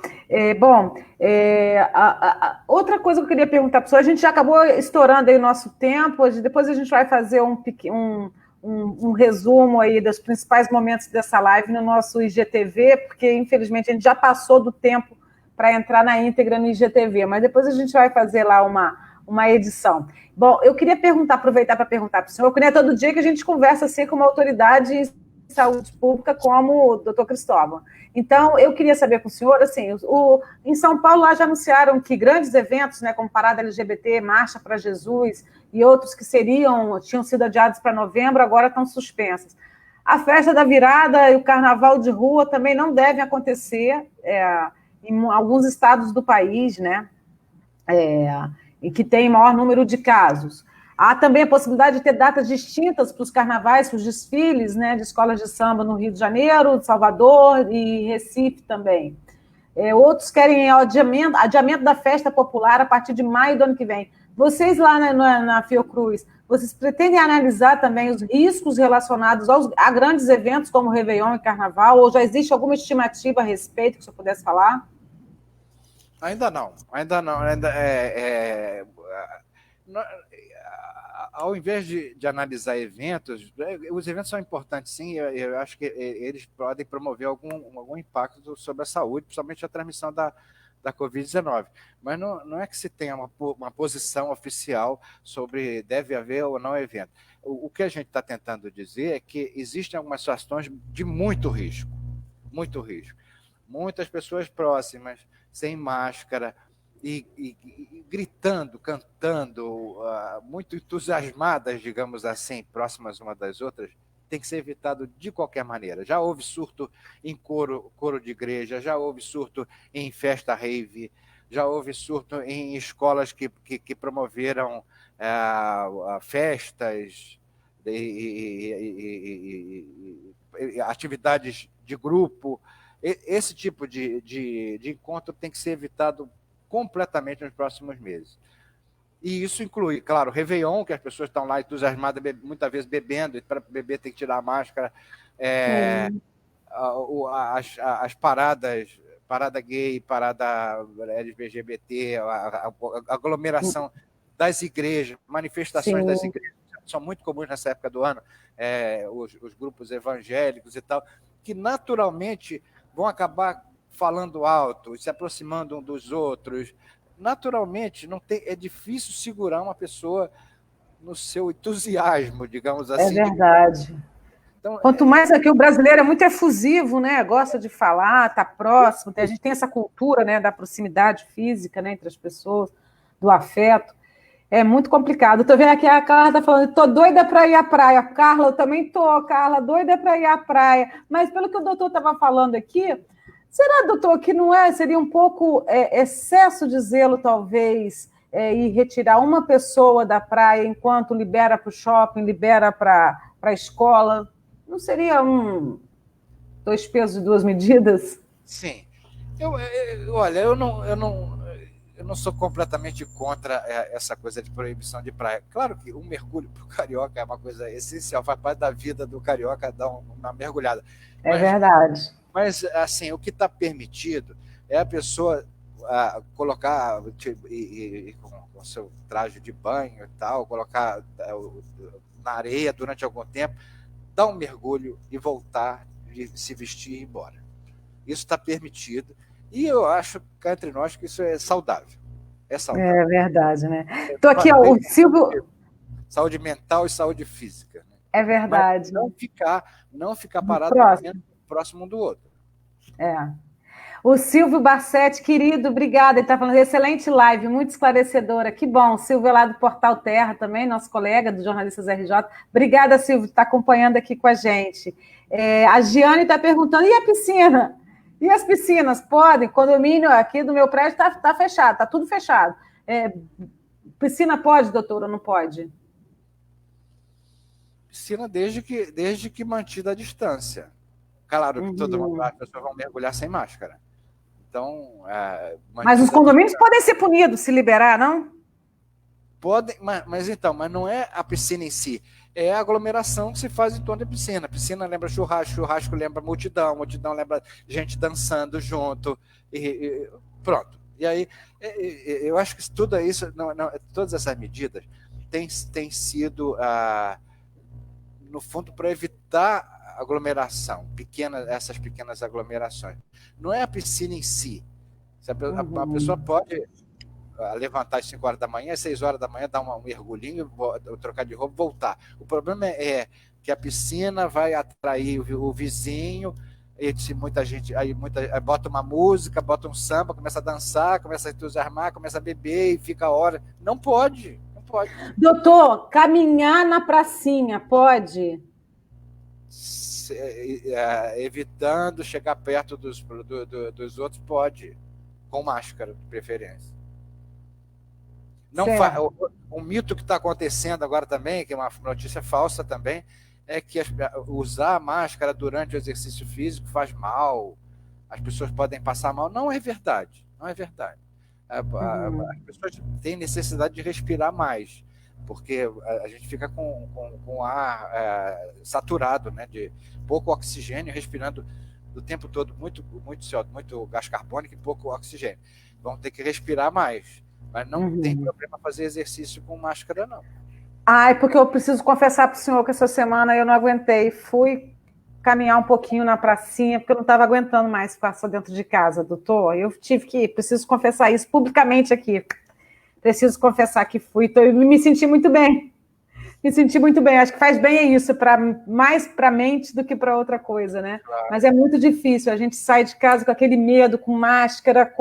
Outra coisa que eu queria perguntar para o senhor, a gente já acabou estourando aí o nosso tempo, depois a gente vai fazer um resumo aí dos principais momentos dessa live no nosso IGTV, porque infelizmente a gente já passou do tempo para entrar na íntegra no IGTV, mas depois a gente vai fazer lá uma edição. Bom, eu queria aproveitar para perguntar para o senhor, que não é todo dia que a gente conversa assim com uma autoridade em saúde pública como o doutor Cristóvão. Então, eu queria saber com o senhor, assim, em São Paulo lá já anunciaram que grandes eventos, né, como Parada LGBT, Marcha para Jesus e outros que tinham sido adiados para novembro, agora estão suspensos. A festa da virada e o carnaval de rua também não devem acontecer em alguns estados do país, né, e que tem maior número de casos. Há também a possibilidade de ter datas distintas para os carnavais, para os desfiles, né, de escolas de samba no Rio de Janeiro, Salvador e Recife também. Outros querem adiamento da festa popular a partir de maio do ano que vem. Vocês lá na Fiocruz, vocês pretendem analisar também os riscos relacionados a grandes eventos como Réveillon e Carnaval, ou já existe alguma estimativa a respeito que o senhor pudesse falar? Ainda não. Ao invés de analisar eventos, os eventos são importantes, sim, eu acho que eles podem promover algum impacto sobre a saúde, principalmente a transmissão da Covid-19. Mas não é que se tenha uma posição oficial sobre deve haver ou não evento. O que a gente está tentando dizer é que existem algumas situações de muito risco. Muitas pessoas próximas, sem máscara, e gritando, cantando, muito entusiasmadas, digamos assim, próximas uma das outras, tem que ser evitado de qualquer maneira. Já houve surto em coro de igreja, já houve surto em festa rave, já houve surto em escolas que promoveram festas e atividades de grupo. Esse tipo de encontro tem que ser evitado completamente nos próximos meses. E isso inclui, claro, Réveillon, que as pessoas estão lá entusiasmadas, muitas vezes bebendo, e para beber tem que tirar a máscara, as paradas, parada gay, parada LGBT, a aglomeração das igrejas, manifestações das igrejas, são muito comuns nessa época do ano, os grupos evangélicos e tal, que naturalmente vão acabar falando alto, se aproximando um dos outros. Naturalmente, é difícil segurar uma pessoa no seu entusiasmo, digamos assim. É verdade. Então, quanto mais aqui, o brasileiro é muito efusivo, né? Gosta de falar, tá próximo, a gente tem essa cultura, né, da proximidade física, né, entre as pessoas, do afeto. É muito complicado. Estou vendo aqui a Carla está falando, estou doida para ir à praia. Carla, eu também estou, Carla, doida para ir à praia. Mas pelo que o doutor estava falando aqui, será, doutor, que não seria um pouco excesso de zelo, talvez, ir retirar uma pessoa da praia enquanto libera para o shopping, libera para a escola? Não seria dois pesos e duas medidas? Sim. Olha, eu não eu não sou completamente contra essa coisa de proibição de praia. Claro que um mergulho para o carioca é uma coisa essencial, faz parte da vida do carioca dar uma mergulhada. É verdade. Mas, assim, o que está permitido é a pessoa colocar com seu traje de banho e tal, colocar na areia durante algum tempo, dar um mergulho e voltar, se vestir e ir embora. Isso está permitido. E eu acho, cá entre nós, que isso é saudável. É saudável. É verdade, né? Estou aqui, ó, o Silvio... Saúde mental e saúde física. Né? É verdade. Mas não ficar parado próximo um do outro. O Silvio Barsetti, querido, obrigada. Ele está falando, excelente live, muito esclarecedora. Que bom. Silvio é lá do Portal Terra também, nosso colega do Jornalistas RJ. Obrigada, Silvio, por estar acompanhando aqui com a gente. A Giane está perguntando, e a piscina? E as piscinas, podem? Condomínio aqui do meu prédio está fechado, está tudo fechado. Piscina pode, doutor, ou não pode? Piscina desde que mantida a distância. Claro que as pessoas vão mergulhar sem máscara. Então, mas os condomínios podem ser punidos se liberar, não? Podem, mas não é a piscina em si, é a aglomeração que se faz em torno da piscina. A piscina lembra churrasco, churrasco lembra multidão, multidão lembra gente dançando junto, e pronto. E aí, eu acho que tudo isso, todas essas medidas têm sido, no fundo, para evitar aglomeração, essas pequenas aglomerações. Não é a piscina em si. A pessoa pode levantar às 5 horas da manhã, às 6 horas da manhã, dar um mergulhinho, trocar de roupa e voltar. O problema é que a piscina vai atrair o vizinho, e se muita gente aí bota uma música, bota um samba, começa a dançar, começa a entusiasmar, começa a beber e fica a hora. Não pode. Doutor, caminhar na pracinha, pode? Evitando chegar perto dos outros, pode, com máscara, de preferência. Um mito que está acontecendo agora também, que é uma notícia falsa também, é que usar máscara durante o exercício físico faz mal, as pessoas podem passar mal. Não é verdade. As pessoas têm necessidade de respirar mais, porque a gente fica com o ar saturado, né, de pouco oxigênio, respirando o tempo todo muito gás carbônico e pouco oxigênio. Vão ter que respirar mais, mas não tem problema fazer exercício com máscara, não. Porque eu preciso confessar para o senhor que essa semana eu não aguentei, fui caminhar um pouquinho na pracinha, porque eu não estava aguentando mais ficar só dentro de casa, doutor. Eu tive que ir, preciso confessar isso publicamente aqui. Preciso confessar que fui, me senti muito bem. Acho que faz bem isso, mais para a mente do que para outra coisa, né? Claro. Mas é muito difícil, a gente sai de casa com aquele medo, com máscara,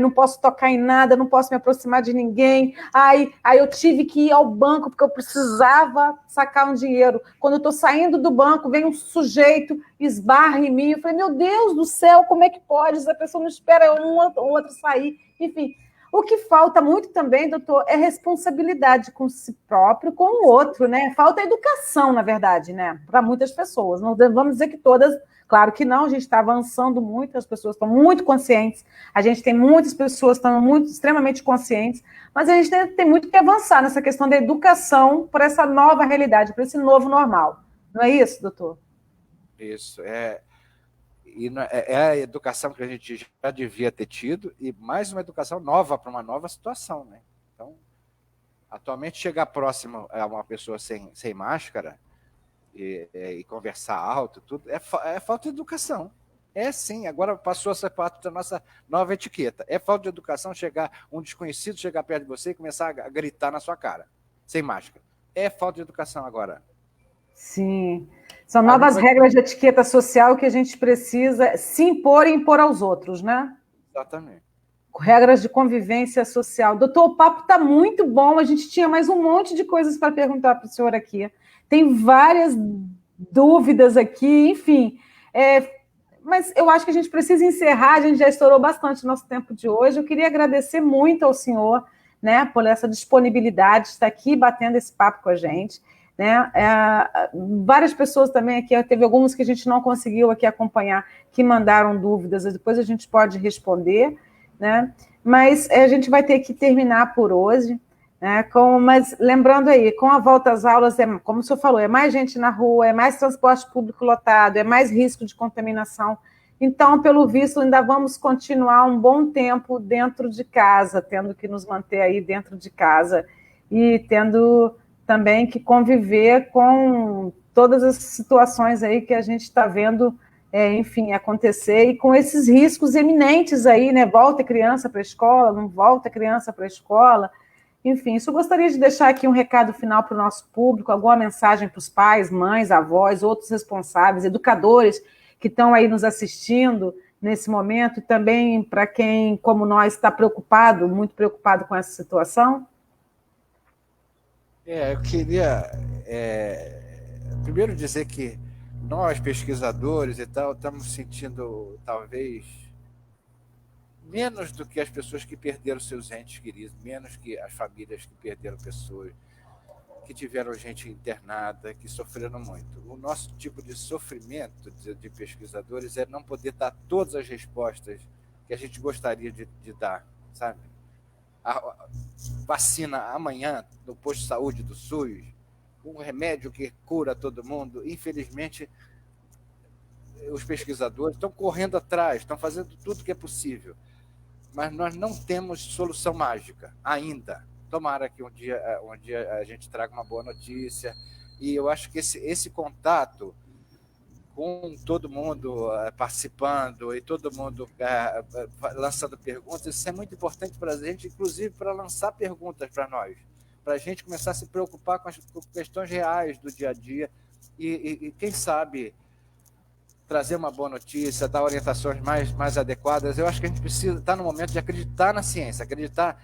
não posso tocar em nada, não posso me aproximar de ninguém, aí eu tive que ir ao banco porque eu precisava sacar um dinheiro. Quando eu estou saindo do banco, vem um sujeito, esbarra em mim, eu falei, meu Deus do céu, como é que pode? Essa pessoa não espera um ou outro sair, enfim... O que falta muito também, doutor, é responsabilidade com si próprio, com o outro, né? Falta educação, na verdade, né? Para muitas pessoas. Não vamos dizer que todas, claro que não, a gente está avançando muito, as pessoas estão muito conscientes, a gente tem muitas pessoas que estão extremamente conscientes, mas a gente tem muito que avançar nessa questão da educação para essa nova realidade, para esse novo normal. Não é isso, doutor? Isso, E é a educação que a gente já devia ter tido, e mais uma educação nova para uma nova situação, né? Então, atualmente, chegar próximo a uma pessoa sem máscara e conversar alto, tudo, é falta de educação. É sim, agora passou essa parte da nossa nova etiqueta. É falta de educação um desconhecido chegar perto de você e começar a gritar na sua cara, sem máscara. É falta de educação agora. Sim. São novas regras de etiqueta social que a gente precisa se impor e impor aos outros, né? Exatamente. Regras de convivência social. Doutor, o papo está muito bom, a gente tinha mais um monte de coisas para perguntar para o senhor aqui. Tem várias dúvidas aqui, enfim. Mas eu acho que a gente precisa encerrar, a gente já estourou bastante o nosso tempo de hoje. Eu queria agradecer muito ao senhor, né, por essa disponibilidade de estar aqui batendo esse papo com a gente. Né? Várias pessoas também aqui, teve algumas que a gente não conseguiu aqui acompanhar, que mandaram dúvidas, depois a gente pode responder, né? mas a gente vai ter que terminar por hoje, né? Mas lembrando aí, com a volta às aulas, como o senhor falou, é mais gente na rua, é mais transporte público lotado, é mais risco de contaminação. Então, pelo visto, ainda vamos continuar um bom tempo dentro de casa, tendo que nos manter aí dentro de casa e tendo também que conviver com todas as situações aí que a gente está vendo, enfim, acontecer, e com esses riscos eminentes aí, né? Volta criança para a escola, não volta criança para a escola, enfim. Isso eu gostaria de deixar aqui um recado final para o nosso público, alguma mensagem para os pais, mães, avós, outros responsáveis, educadores que estão aí nos assistindo nesse momento, e também para quem, como nós, está preocupado, muito preocupado com essa situação? Eu queria primeiro dizer que nós, pesquisadores e tal, estamos sentindo, talvez, menos do que as pessoas que perderam seus entes queridos, menos que as famílias que perderam pessoas, que tiveram gente internada, que sofreram muito. O nosso tipo de sofrimento de pesquisadores é não poder dar todas as respostas que a gente gostaria de dar, sabe? A vacina amanhã no posto de saúde do SUS, um remédio que cura todo mundo, infelizmente, os pesquisadores estão correndo atrás, estão fazendo tudo que é possível, mas nós não temos solução mágica ainda. Tomara que um dia a gente traga uma boa notícia, e eu acho que esse contato com todo mundo participando e todo mundo lançando perguntas, isso é muito importante para a gente, inclusive para lançar perguntas para nós, para a gente começar a se preocupar com as questões reais do dia a dia e quem sabe, trazer uma boa notícia, dar orientações mais adequadas. Eu acho que a gente precisa estar no momento de acreditar na ciência, acreditar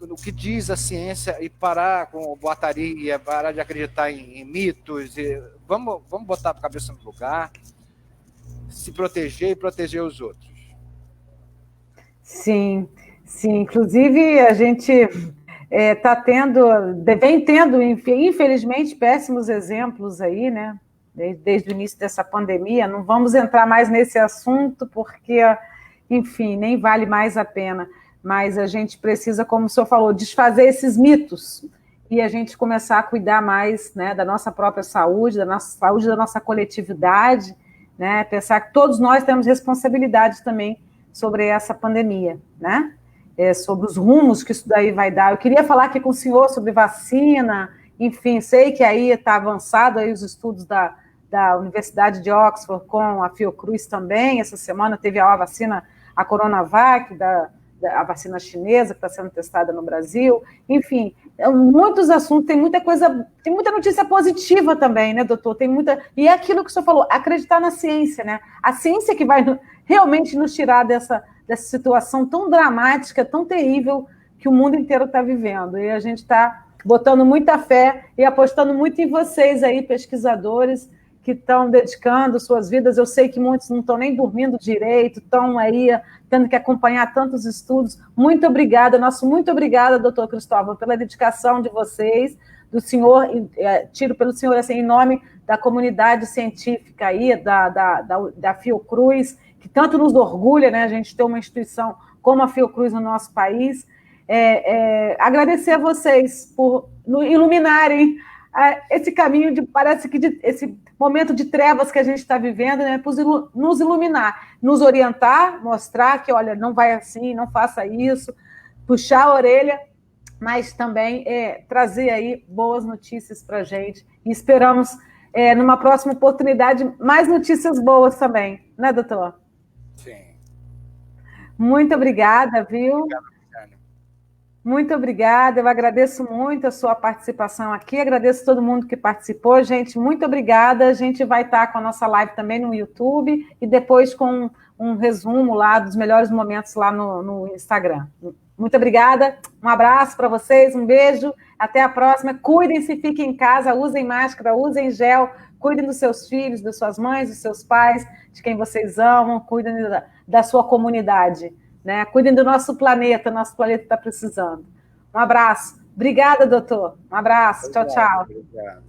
no que diz a ciência e parar com boataria, parar de acreditar em mitos. Vamos botar a cabeça no lugar, se proteger e proteger os outros. Sim, sim. Inclusive, a gente vem tendo, infelizmente, péssimos exemplos aí, né? Desde o início dessa pandemia. Não vamos entrar mais nesse assunto, porque, enfim, nem vale mais a pena. Mas a gente precisa, como o senhor falou, desfazer esses mitos e a gente começar a cuidar mais, né, da nossa própria saúde, da nossa coletividade, né? Pensar que todos nós temos responsabilidade também sobre essa pandemia, né? Sobre os rumos que isso daí vai dar. Eu queria falar aqui com o senhor sobre vacina, enfim, sei que aí está avançado aí os estudos da Universidade de Oxford com a Fiocruz também. Essa semana teve a vacina, a Coronavac, a vacina chinesa que está sendo testada no Brasil. Enfim, muitos assuntos, tem muita notícia positiva também, né, doutor? E é aquilo que o senhor falou, acreditar na ciência, né? A ciência que vai realmente nos tirar dessa situação tão dramática, tão terrível que o mundo inteiro está vivendo. E a gente está botando muita fé e apostando muito em vocês aí, pesquisadores, que estão dedicando suas vidas. Eu sei que muitos não estão nem dormindo direito, estão aí tendo que acompanhar tantos estudos. Muito obrigada, muito obrigada, doutor Cristóvão, pela dedicação de vocês, do senhor, tiro pelo senhor, assim, em nome da comunidade científica aí, da Fiocruz, que tanto nos orgulha, né, a gente ter uma instituição como a Fiocruz no nosso país. Agradecer a vocês por iluminarem esse caminho esse momento de trevas que a gente está vivendo, né, por nos iluminar, nos orientar, mostrar que, olha, não vai assim, não faça isso, puxar a orelha, mas também trazer aí boas notícias para a gente. E esperamos, numa próxima oportunidade, mais notícias boas também, né, doutor? Sim. Muito obrigada, viu? Muito obrigada, eu agradeço muito a sua participação aqui, agradeço a todo mundo que participou, gente, muito obrigada. A gente vai estar com a nossa live também no YouTube e depois com um resumo lá dos melhores momentos lá no Instagram. Muito obrigada, um abraço para vocês, um beijo, até a próxima. Cuidem-se, fiquem em casa, usem máscara, usem gel, cuidem dos seus filhos, das suas mães, dos seus pais, de quem vocês amam, cuidem da sua comunidade. Né? Cuidem do nosso planeta está precisando. Um abraço. Obrigada, doutor. Um abraço. Obrigado, tchau, tchau. Obrigado.